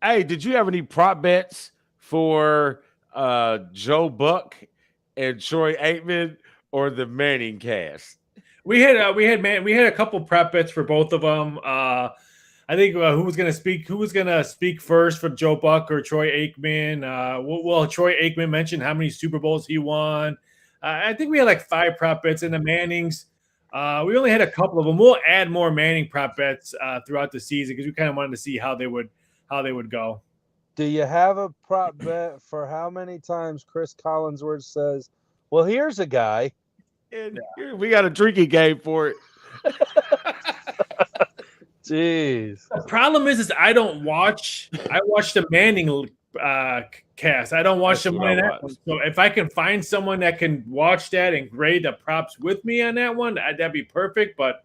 Hey, did you have any prop bets for Joe Buck and Troy Aikman or the Manning cast? We had a couple prop bets for both of them. I think who was going to speak first for Joe Buck or Troy Aikman? Well, Troy Aikman mentioned how many Super Bowls he won. I think we had like 5 prop bets in the Mannings. We only had a couple of them. We'll add more Manning prop bets throughout the season because we kind of wanted to see how they would go. Do you have a prop bet for how many times Chris Collinsworth says, "Well, here's a guy"? And we got a drinking game for it. Jeez. The problem is I don't watch. I watch the Manning cast. I don't watch the Monday Night one. So if I can find someone that can watch that and grade the props with me on that one, that'd be perfect. But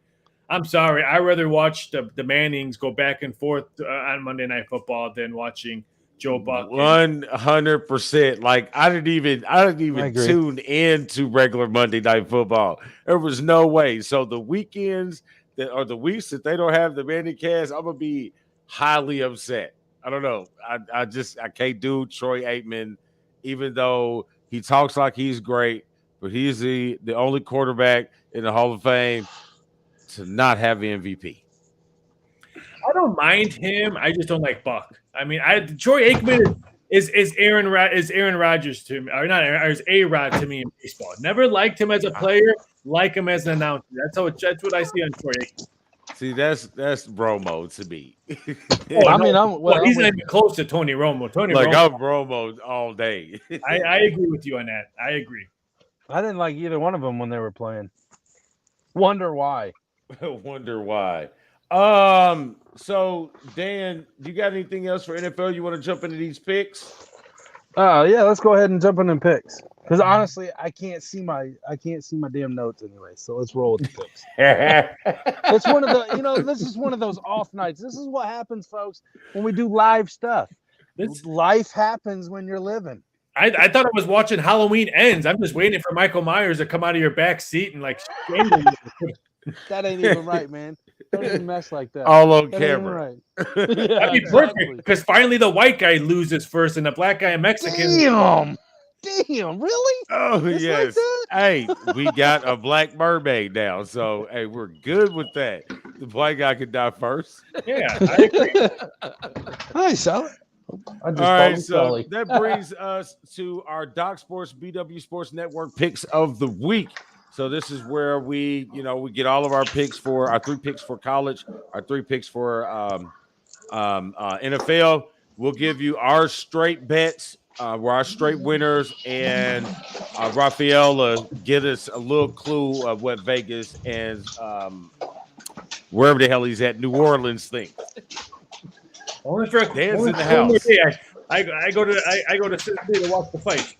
I'm sorry. I'd rather watch the Mannings go back and forth on Monday Night Football than watching Joe Buck. 100%. Like I didn't even agree. tune into regular Monday Night Football. There was no way. So the weekends or the weeks that they don't have the Manning cast, I'm gonna be highly upset. I don't know. I can't do Troy Aikman, even though he talks like he's great, but he's the only quarterback in the Hall of Fame to not have the MVP. I don't mind him. I just don't like Buck. I mean, Troy Aikman is Aaron Rodgers to me, or not Aaron, or is A-Rod to me in baseball. Never liked him as a player, like him as an announcer. That's what I see on Troy Aikman. See, that's Romo to me. He's not even close to Tony Romo. I'm Romo all day. I agree with you on that. I agree. I didn't like either one of them when they were playing. Wonder why. So Dan, do you got anything else for NFL? You want to jump into these picks? Yeah, let's go ahead and jump into picks. Because honestly, I can't see my damn notes anyway. So let's roll with the picks. It's one of the, this is one of those off nights. This is what happens, folks, when we do live stuff. Life happens when you're living. I thought I was watching Halloween Ends. I'm just waiting for Michael Myers to come out of your back seat and like strangle you. That ain't even right, man. Don't even mess like that. All on That camera. ain't right. Yeah, That'd be perfect because finally the white guy loses first and the black guy and Mexican. Damn, really? Oh, It's yes. like Hey, we got a black mermaid now. So, hey, we're good with that. The black guy could die first. Yeah, I agree. Hi, Sally. All right, so that brings us to our Doc Sports BW Sports Network picks of the week. So this is where we get all of our picks for our 3 picks for college, our 3 picks for NFL. We'll give you our straight bets, we're our straight winners, and Rafael get us a little clue of what Vegas and wherever the hell he's at, New Orleans think. Only for Dan's in the house. I go to Cincinnati to watch the fight.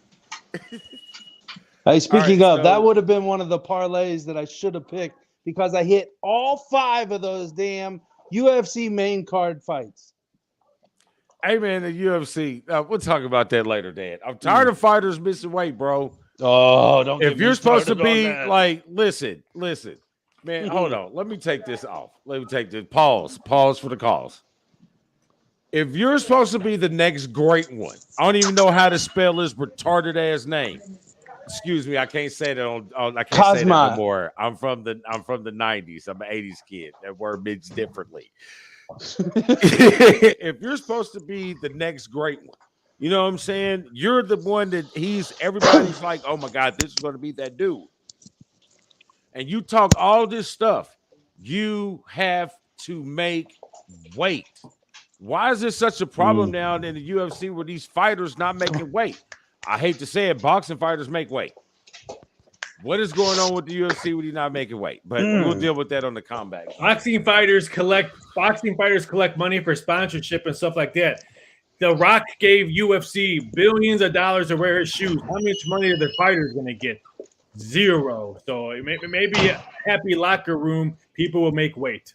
Hey, speaking of, that would have been one of the parlays that I should have picked because I hit all 5 of those damn UFC main card fights. Hey, man, the UFC, we'll talk about that later, Dan. I'm tired of fighters missing weight, bro. Oh, don't If get you're me supposed to started be on that. like, listen, man, hold on. Let me take this off. Let me take this. Pause for the cause. If you're supposed to be the next great one, I don't even know how to spell his retarded ass name. Excuse me, I can't say that I can't say that no more. I'm from the 90s. I'm an 80s kid. That word means differently. If you're supposed to be the next great one, you know what I'm saying? You're the one that everybody's like, oh my God, this is going to be that dude. And you talk all this stuff. You have to make weight. Why is this such a problem now in the UFC where these fighters not making weight? I hate to say it, boxing fighters make weight. What is going on with the UFC when he's not making weight? But we'll deal with that on the combat. Boxing fighters collect money for sponsorship and stuff like that. The Rock gave UFC billions of dollars to wear his shoes. How much money are the fighters going to get? 0. So maybe a happy locker room, people will make weight.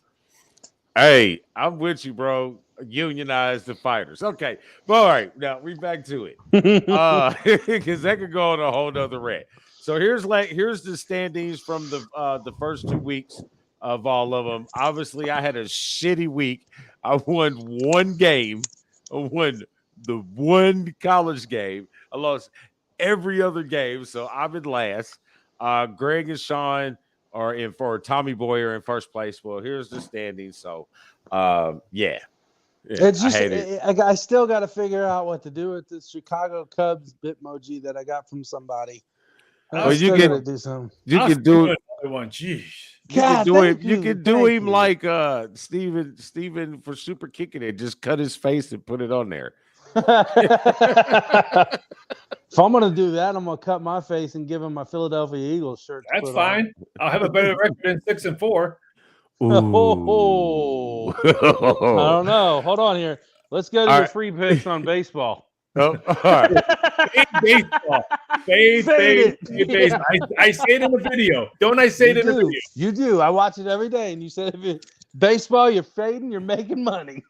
Hey, I'm with you, bro. Unionize the fighters. Okay. But all right. Now we back to it. Because that could go on a whole nother rant. So here's the standings from the first 2 weeks of all of them. Obviously, I had a shitty week. I won 1 game. I won the 1 college game. I lost every other game. So I'm in last. Greg and Sean are in for Tommy Boy are in first place. Well, here's the standings. So yeah. It's just I still got to figure out what to do with this Chicago Cubs Bitmoji that I got from somebody. Well, you can do something. You can do it. One, jeez. You can do it. You can do him like Steven for super kicking it. Just cut his face and put it on there. If I'm gonna do that, I'm gonna cut my face and give him my Philadelphia Eagles shirt. That's fine. I'll have a better record than 6-4. Oh, I don't know. Hold on here. Let's go to the free picks on baseball. Oh, all right. Fade baseball. Fade Fade it. baseball. I say it in the video. Don't I say it in the video? You do. I watch it every day, and you said if it baseball, you're fading, you're making money.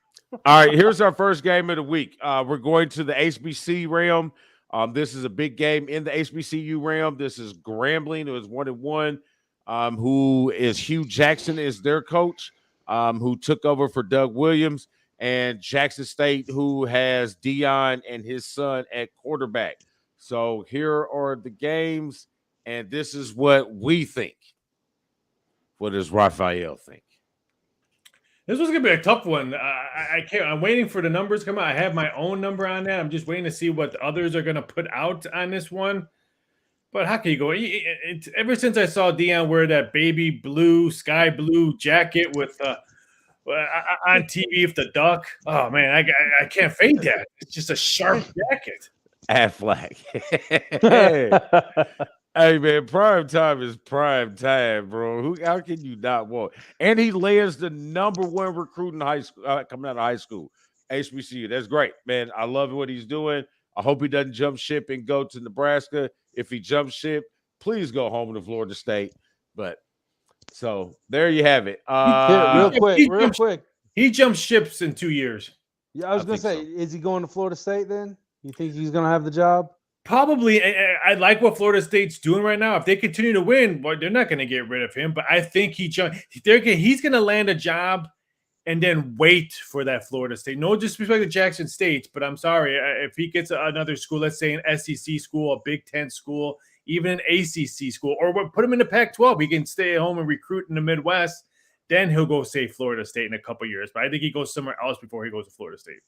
All right, here's our first game of the week. We're going to the HBC realm. This is a big game in the HBCU realm. This is Grambling, who is 1-1, who is Hugh Jackson is their coach, who took over for Doug Williams, and Jackson State, who has Dion and his son at quarterback. So here are the games, and this is what we think. What does Raphael think? This was gonna be a tough one. I can't. I'm waiting for the numbers to come out. I have my own number on that. I'm just waiting to see what the others are gonna put out on this one. But how can you go? Ever since I saw Dion wear that baby blue, sky blue jacket with on TV with the duck, oh man, I can't fade that. It's just a sharp jacket. Aflac. Hey man, prime time is prime time, bro. How can you not want? And he lands the #1 recruit in high school, coming out of high school, HBCU. That's great, man. I love what he's doing. I hope he doesn't jump ship and go to Nebraska. If he jumps ship, please go home to Florida State. But so there you have it. Real quick. He jumps ships in 2 years. Yeah, I was gonna say, is he going to Florida State then? You think he's gonna have the job? Probably. I like what Florida State's doing right now. If they continue to win, well, they're not going to get rid of him. But I think he's going to land a job and then wait for that Florida State. No disrespect to Jackson State, but I'm sorry. If he gets another school, let's say an SEC school, a Big Ten school, even an ACC school, or put him in the Pac-12, he can stay at home and recruit in the Midwest. Then he'll go say Florida State in a couple years. But I think he goes somewhere else before he goes to Florida State.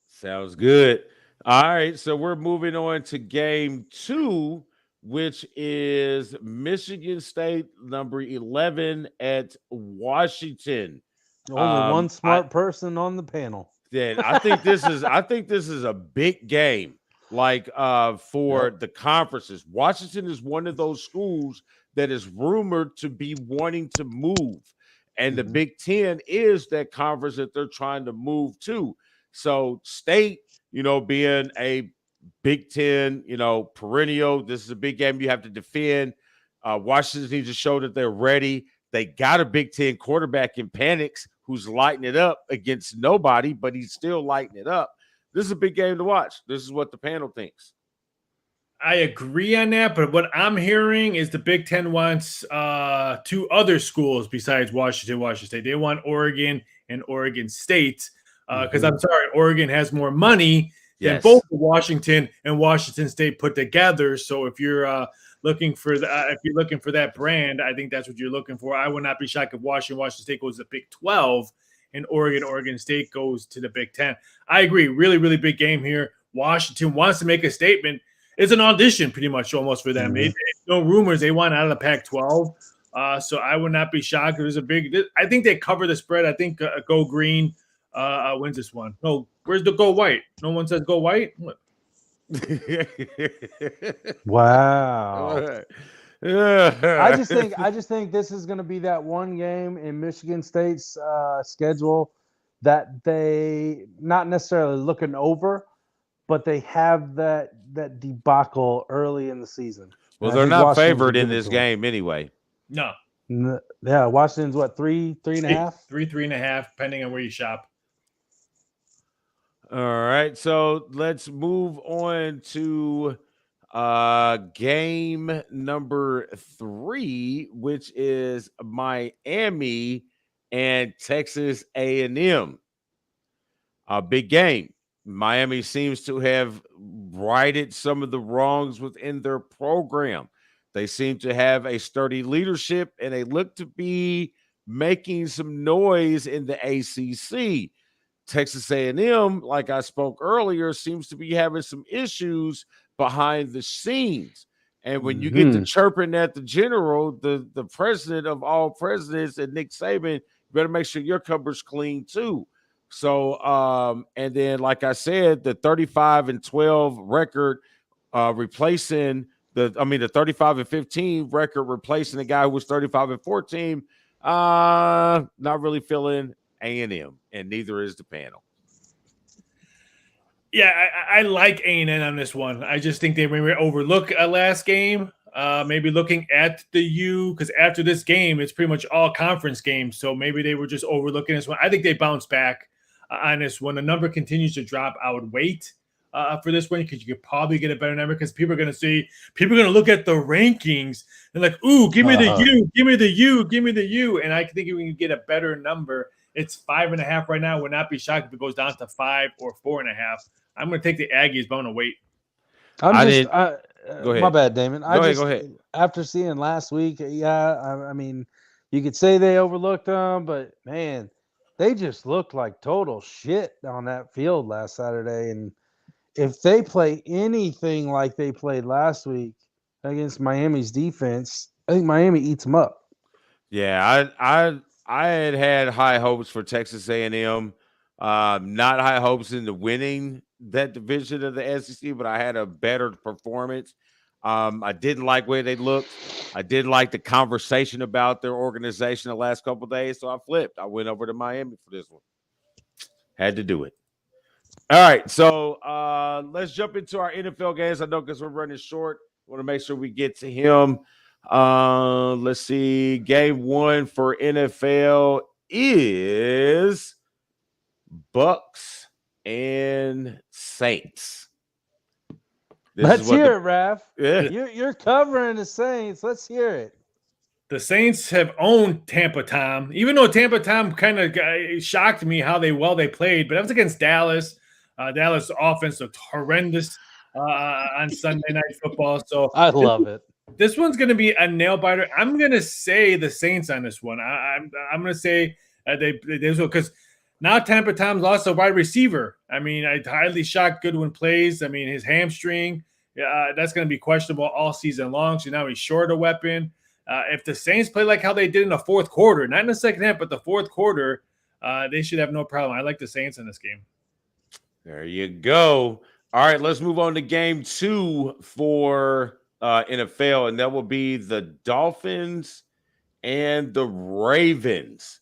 Sounds good. All right, so we're moving on to game 2, which is Michigan State number 11 at Washington. Only one smart person on the panel. Then I think this is a big game, like for the conferences. Washington is one of those schools that is rumored to be wanting to move, and the Big Ten is that conference that they're trying to move to. So State, being a Big Ten, perennial, this is a big game you have to defend. Washington needs to show that they're ready. They got a Big Ten quarterback in Penix who's lighting it up against nobody, but he's still lighting it up. This is a big game to watch. This is what the panel thinks. I agree on that, but what I'm hearing is the Big Ten wants 2 other schools besides Washington State. They want Oregon and Oregon State. Because I'm sorry, Oregon has more money than both Washington and Washington State put together. So if you're looking for that brand, I think that's what you're looking for. I would not be shocked if Washington State goes to the Big 12 and Oregon State goes to the Big 10. I agree. Really, really big game here. Washington wants to make a statement. It's an audition pretty much almost for them. No rumors they want out of the Pac-12. So I would not be shocked. I think they cover the spread. I think Go Green wins this one. No, where's the Go White? No one says Go White. What? Wow. I just think this is going to be that one game in Michigan State's schedule that they not necessarily looking over, but they have that debacle early in the season. Well, they're not favored in this game anyway. No. Yeah, Washington's what, 3.5? 3.5, depending on where you shop. All right, so let's move on to game number 3, which is Miami and Texas A&M. A big game. Miami seems to have righted some of the wrongs within their program. They seem to have a sturdy leadership, and they look to be making some noise in the ACC. Texas A&M, like I spoke earlier, seems to be having some issues behind the scenes. And when you get to chirping at the general, the president of all presidents, and Nick Saban, you better make sure your cupboard's clean too. So, and then, like I said, the 35-12 record replacing the 35-15 record replacing the guy who was 35-14. Not really feeling A&M, and neither is the panel. Yeah, I like A&N on this one. I just think they maybe overlook a last game. Maybe looking at the U, because after this game, it's pretty much all conference games. So maybe they were just overlooking this one. I think they bounce back on this one. The number continues to drop. I would wait for this one because you could probably get a better number because people are going to look at the rankings and like, ooh, give me the U, give me the U, give me the U. And I think we can get a better number. It's 5.5 right now. Would not be shocked if it goes down to 5 or 4.5. I'm going to take the Aggies, but I'm going to wait. Go ahead. My bad, Damon. Go ahead. After seeing last week, I mean, you could say they overlooked them, but man, they just looked like total shit on that field last Saturday. And if they play anything like they played last week against Miami's defense, I think Miami eats them up. Yeah, I had high hopes for Texas A&M. Not high hopes into winning that division of the SEC, but I had a better performance. I didn't like where they looked. I didn't like the conversation about their organization the last couple of days, so I flipped. I went over to Miami for this one. Had to do it. All right, so let's jump into our NFL games. I know because we're running short. Want to make sure we get to him. Let's see. Game 1 for NFL is Bucks and Saints. Let's hear it, Raph. Yeah. You're covering the Saints. Let's hear it. The Saints have owned Tampa Tom, even though Tampa Tom kind of shocked me how they played. But that was against Dallas. Dallas offense looked horrendous on Sunday Night Football. So I love it. This one's going to be a nail biter. I'm going to say the Saints on this one. I'm going to say they because now Tampa Tom's lost a wide receiver. I mean, I highly shocked Goodwin plays. I mean, his hamstring, that's going to be questionable all season long. So now he's short a weapon. If the Saints play like how they did in the fourth quarter, not in the second half, but the fourth quarter, they should have no problem. I like the Saints in this game. There you go. All right, let's move on to game 2 for NFL, and that will be the Dolphins and the Ravens.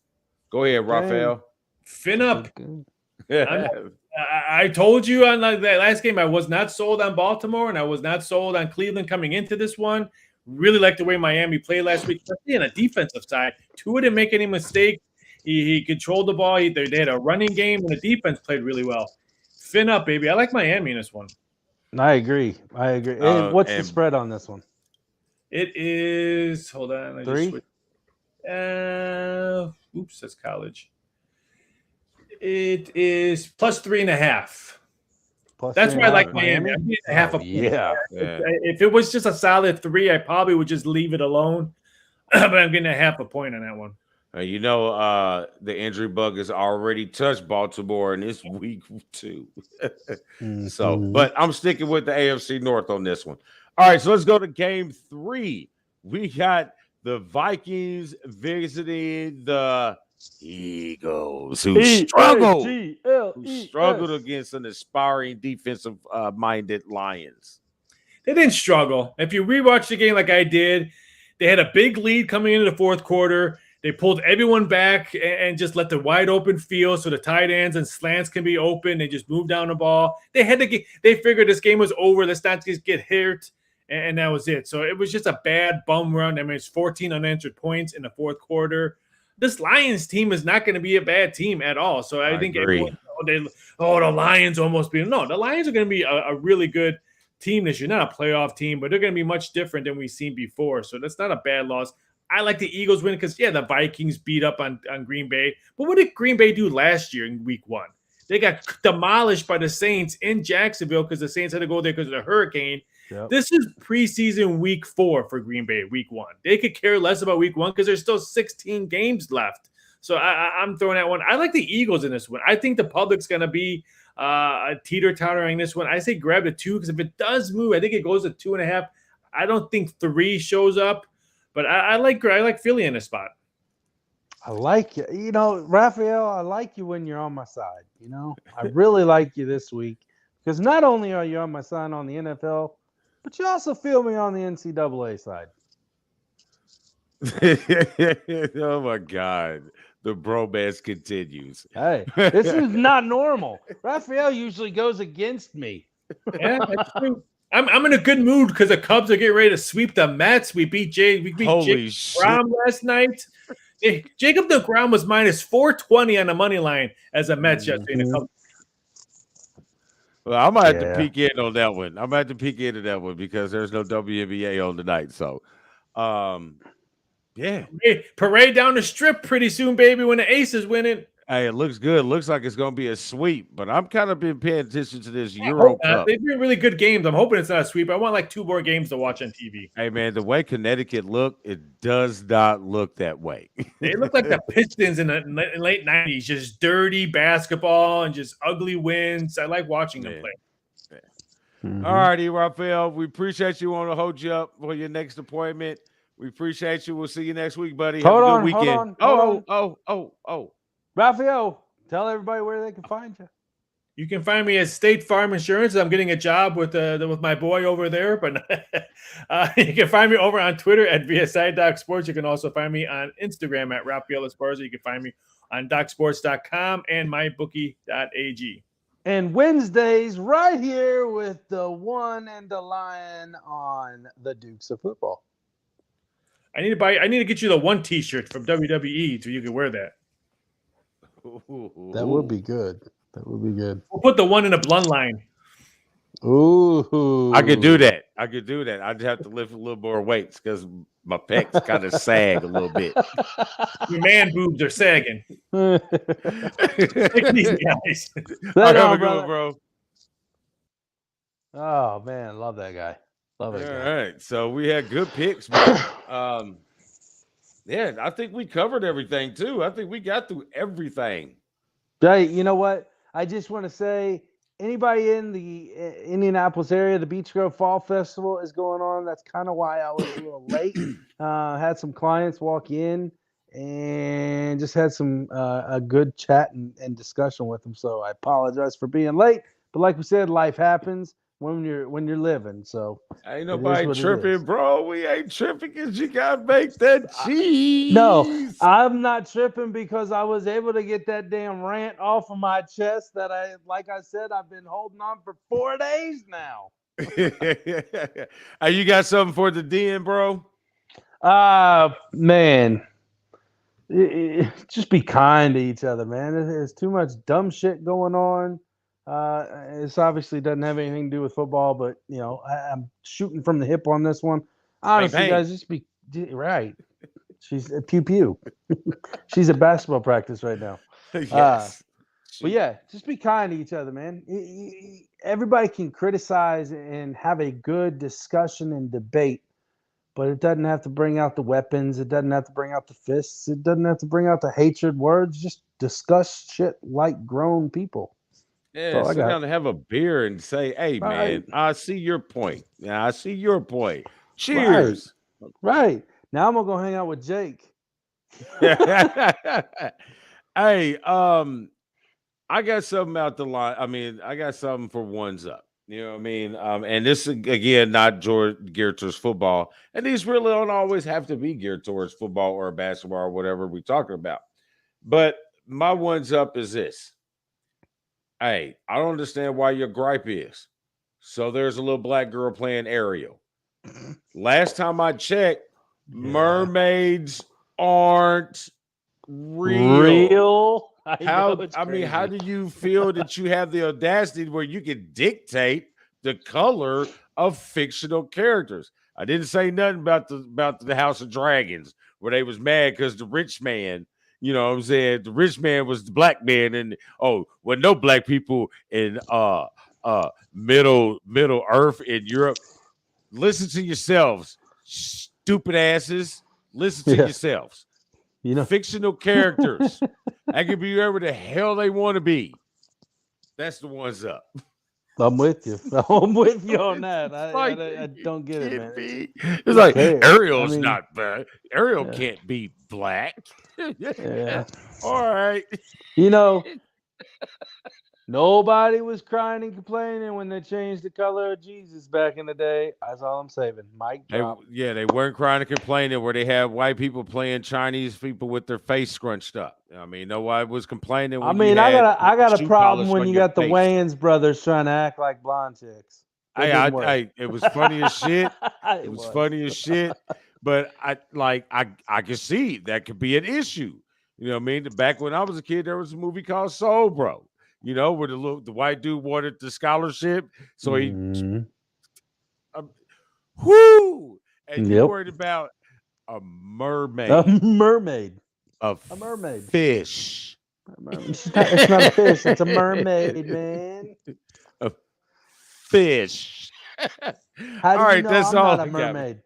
Go ahead, Raphael. Fin up. I told you on that last game I was not sold on Baltimore, and I was not sold on Cleveland coming into this one. Really like the way Miami played last week, especially on the defensive side. Tua didn't make any mistakes. He controlled the ball. They had a running game, and the defense played really well. Fin up, baby. I like Miami in this one. I agree. What's the spread on this one? It is, hold on. 3? Oops, that's college. It is plus 3.5. That's why I like Miami. I'm getting half a point. Yeah. If it was just a solid 3, I probably would just leave it alone. But I'm getting a half a point on that one. The injury bug has already touched Baltimore in this week 2. So, but I'm sticking with the AFC North on this one. All right, so let's go to game 3. We got the Vikings visiting the Eagles, who struggled against an aspiring defensive-minded Lions. They didn't struggle. If you rewatch the game like I did, they had a big lead coming into the fourth quarter. They pulled everyone back and just let the wide open field so the tight ends and slants can be open. They just moved down the ball. They figured this game was over. Let's not just get hurt, and that was it. So it was just a bad bum run. I mean, it's 14 unanswered points in the fourth quarter. This Lions team is not going to be a bad team at all. So I think everyone, the Lions almost beat them. No, the Lions are going to be a really good team this year. Not a playoff team, but they're going to be much different than we've seen before. So that's not a bad loss. I like the Eagles win because, the Vikings beat up on Green Bay. But what did Green Bay do last year in week 1? They got demolished by the Saints in Jacksonville because the Saints had to go there because of the hurricane. Yep. This is preseason week 4 for Green Bay, week 1. They could care less about week 1 because there's still 16 games left. So I'm throwing that one. I like the Eagles in this one. I think the public's going to be a teeter-totter in this one. I say grab the 2 because if it does move, I think it goes to 2.5. I don't think 3 shows up. But I like Philly in this spot. I like you. Raphael, I like you when you're on my side. I really like you this week because not only are you on my side on the NFL, but you also feel me on the NCAA side. Oh my God. The bromance continues. Hey, this is not normal. Raphael usually goes against me. Yeah, that's true. I'm in a good mood because the Cubs are getting ready to sweep the Mets. We beat Holy Jacob shit. DeGrom last night. Jacob DeGrom was minus 420 on the money line as a Mets yesterday. In the Cubs. Well, I might have to Yeah. peek in on that one. I might have to peek into that one because there's no WNBA on tonight. So, yeah. Hey, parade down the strip pretty soon, baby, when the Aces win it. Hey, it looks good. It looks like it's going to be a sweep, but I'm kind of been paying attention to this Euro Cup. They've been really good games. I'm hoping it's not a sweep. I want like 2 more games to watch on TV. Hey, man, the way Connecticut look, it does not look that way. They look like the Pistons in the late 90s, just dirty basketball and just ugly wins. I like watching them play. Mm-hmm. All righty, Raphael. We appreciate you. Want to hold you up for your next appointment. We appreciate you. We'll see you next week, buddy. Have a good weekend. Hold on. Oh. Raphael, tell everybody where they can find you. You can find me at State Farm Insurance. I'm getting a job with my boy over there, but you can find me over on Twitter at VSI.Sports. You can also find me on Instagram at Raphael Esparza. You can find me on DocSports.com and mybookie.ag. And Wednesdays right here with the one and the lion on the Dukes of Football. I need to get you the one T-shirt from WWE so you can wear that. That would be good. We'll put the one in a bloodline. Ooh. I could do that. I'd have to lift a little more weights because my pecs kind of sag a little bit. Your man boobs are sagging. Like these guys. Right Have on, a good one, bro. Oh man, love that guy. Love that guy. All right. So we had good picks, man. Yeah, I think we covered everything too. I think we got through everything. Jay, you know what? I just want to say, anybody in the Indianapolis area, the Beach Grove Fall Festival is going on. That's kind of why I was a little late. Had some clients walk in and just had some a good chat and discussion with them. So I apologize for being late. But like we said, life happens when you're living. So ain't nobody tripping, bro. We ain't tripping because you gotta make that cheese. No, I'm not tripping because I was able to get that damn rant off of my chest that like I said, I've been holding on for 4 days now. Hey, you got something for the den, bro? Man, just be kind to each other, man. There's too much dumb shit going on. This obviously doesn't have anything to do with football, but you know, I'm shooting from the hip on this one. Honestly, bang. guys, just be right. She's a pew. She's at basketball practice right now. Yes. But yeah, just be kind to each other, man. Everybody can criticize and have a good discussion and debate, but it doesn't have to bring out the weapons. It doesn't have to bring out the fists. It doesn't have to bring out the hatred words. Just discuss shit like grown people. Yeah, sit down and have a beer and say, hey, man, I see your point. Yeah, I see your point. Cheers. Right. Now I'm going to go hang out with Jake. Hey, I got something out the line. I mean, I got something for ones up. You know what I mean? And this, again, not geared towards football. And these really don't always have to be geared towards football or basketball or whatever we're talking about. But my ones up is this. Hey, I don't understand why your gripe is. So there's a little black girl playing Ariel. Last time I checked, mermaids aren't real. How do you feel that you have the audacity where you can dictate the color of fictional characters? I didn't say nothing about the House of Dragons where they was mad because the rich man, you know what I'm saying, the rich man was the black man, and no black people in middle earth in Europe. Listen to yourselves, stupid asses. Listen to yourselves. You know, fictional characters. That could be whoever the hell they want to be. That's the ones up. I'm with you. I'm with you on that. I don't get it, man. It's like Ariel's not bad. Ariel can't be black. Yeah. All right. You know, Nobody was crying and complaining when they changed the color of Jesus back in the day. That's all I'm saving. Mic drop. They weren't crying and complaining where they had white people playing Chinese people with their face scrunched up. I mean, nobody was complaining. I When mean, you had I got a shoe problem polish when on you your got the face. Wayans brothers trying to act like blonde chicks. It didn't work. It was funny as shit. It It was was. funny as shit. But I could see that could be an issue. You know what I mean? Back when I was a kid, there was a movie called Soul Bro. You know, where the white dude wanted the scholarship, so he whoo, and you worried about a mermaid, a mermaid, a mermaid, fish. It's not a fish. It's a mermaid, man. A fish. How do all you right, know that's I'm all not I a got. mermaid?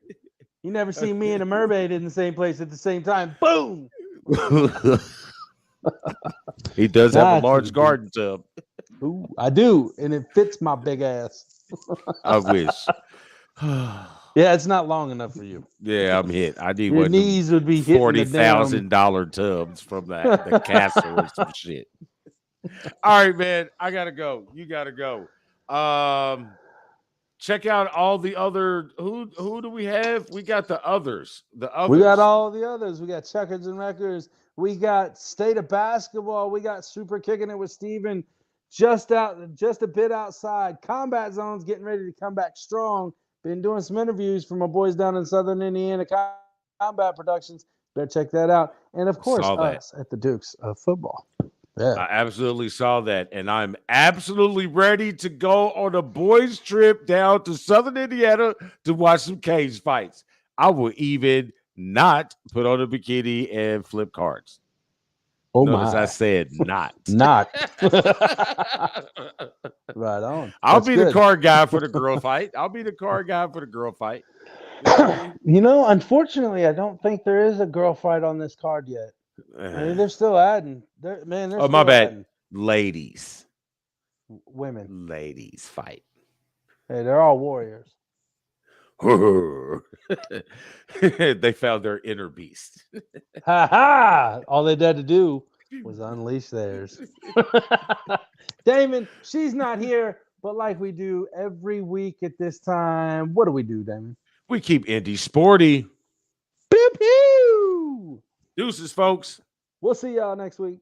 You never see me and a mermaid in the same place at the same time. Boom. He does have a large garden tub. Ooh, I do, and it fits my big ass. I wish. Yeah, it's not long enough for you. Yeah, I'm hit. I need Your one knees would be hitting the $40,000 tubs from the castle or some shit. All right, man. I gotta go. You gotta go. Check out all the other. Who do we have? We got the others. The others. We got all the others. We got Checkers and Records. We got State of Basketball. We got Super Kicking It with Steven. Just a bit outside. Combat Zone's getting ready to come back strong. Been doing some interviews for my boys down in Southern Indiana Combat Productions. Better check that out. And of course, us at the Dukes of Football. Yeah. I absolutely saw that, and I'm absolutely ready to go on a boys' trip down to Southern Indiana to watch some cage fights. I will even not put on a bikini and flip cards. Oh Notice my! I said not. Not. Right on. I'll be the card guy for the girl fight. I'll be the card guy for the girl fight. You know, unfortunately, I don't think there is a girl fight on this card yet. I mean, they're still adding. They're my bad. Adding. Ladies. Women. Ladies fight. Hey, they're all warriors. They found their inner beast. Ha ha! All they had to do was unleash theirs. Damon, she's not here, but like we do every week at this time, what do we do, Damon? We keep Indy sporty. Pew pew! Deuces, folks. We'll see y'all next week.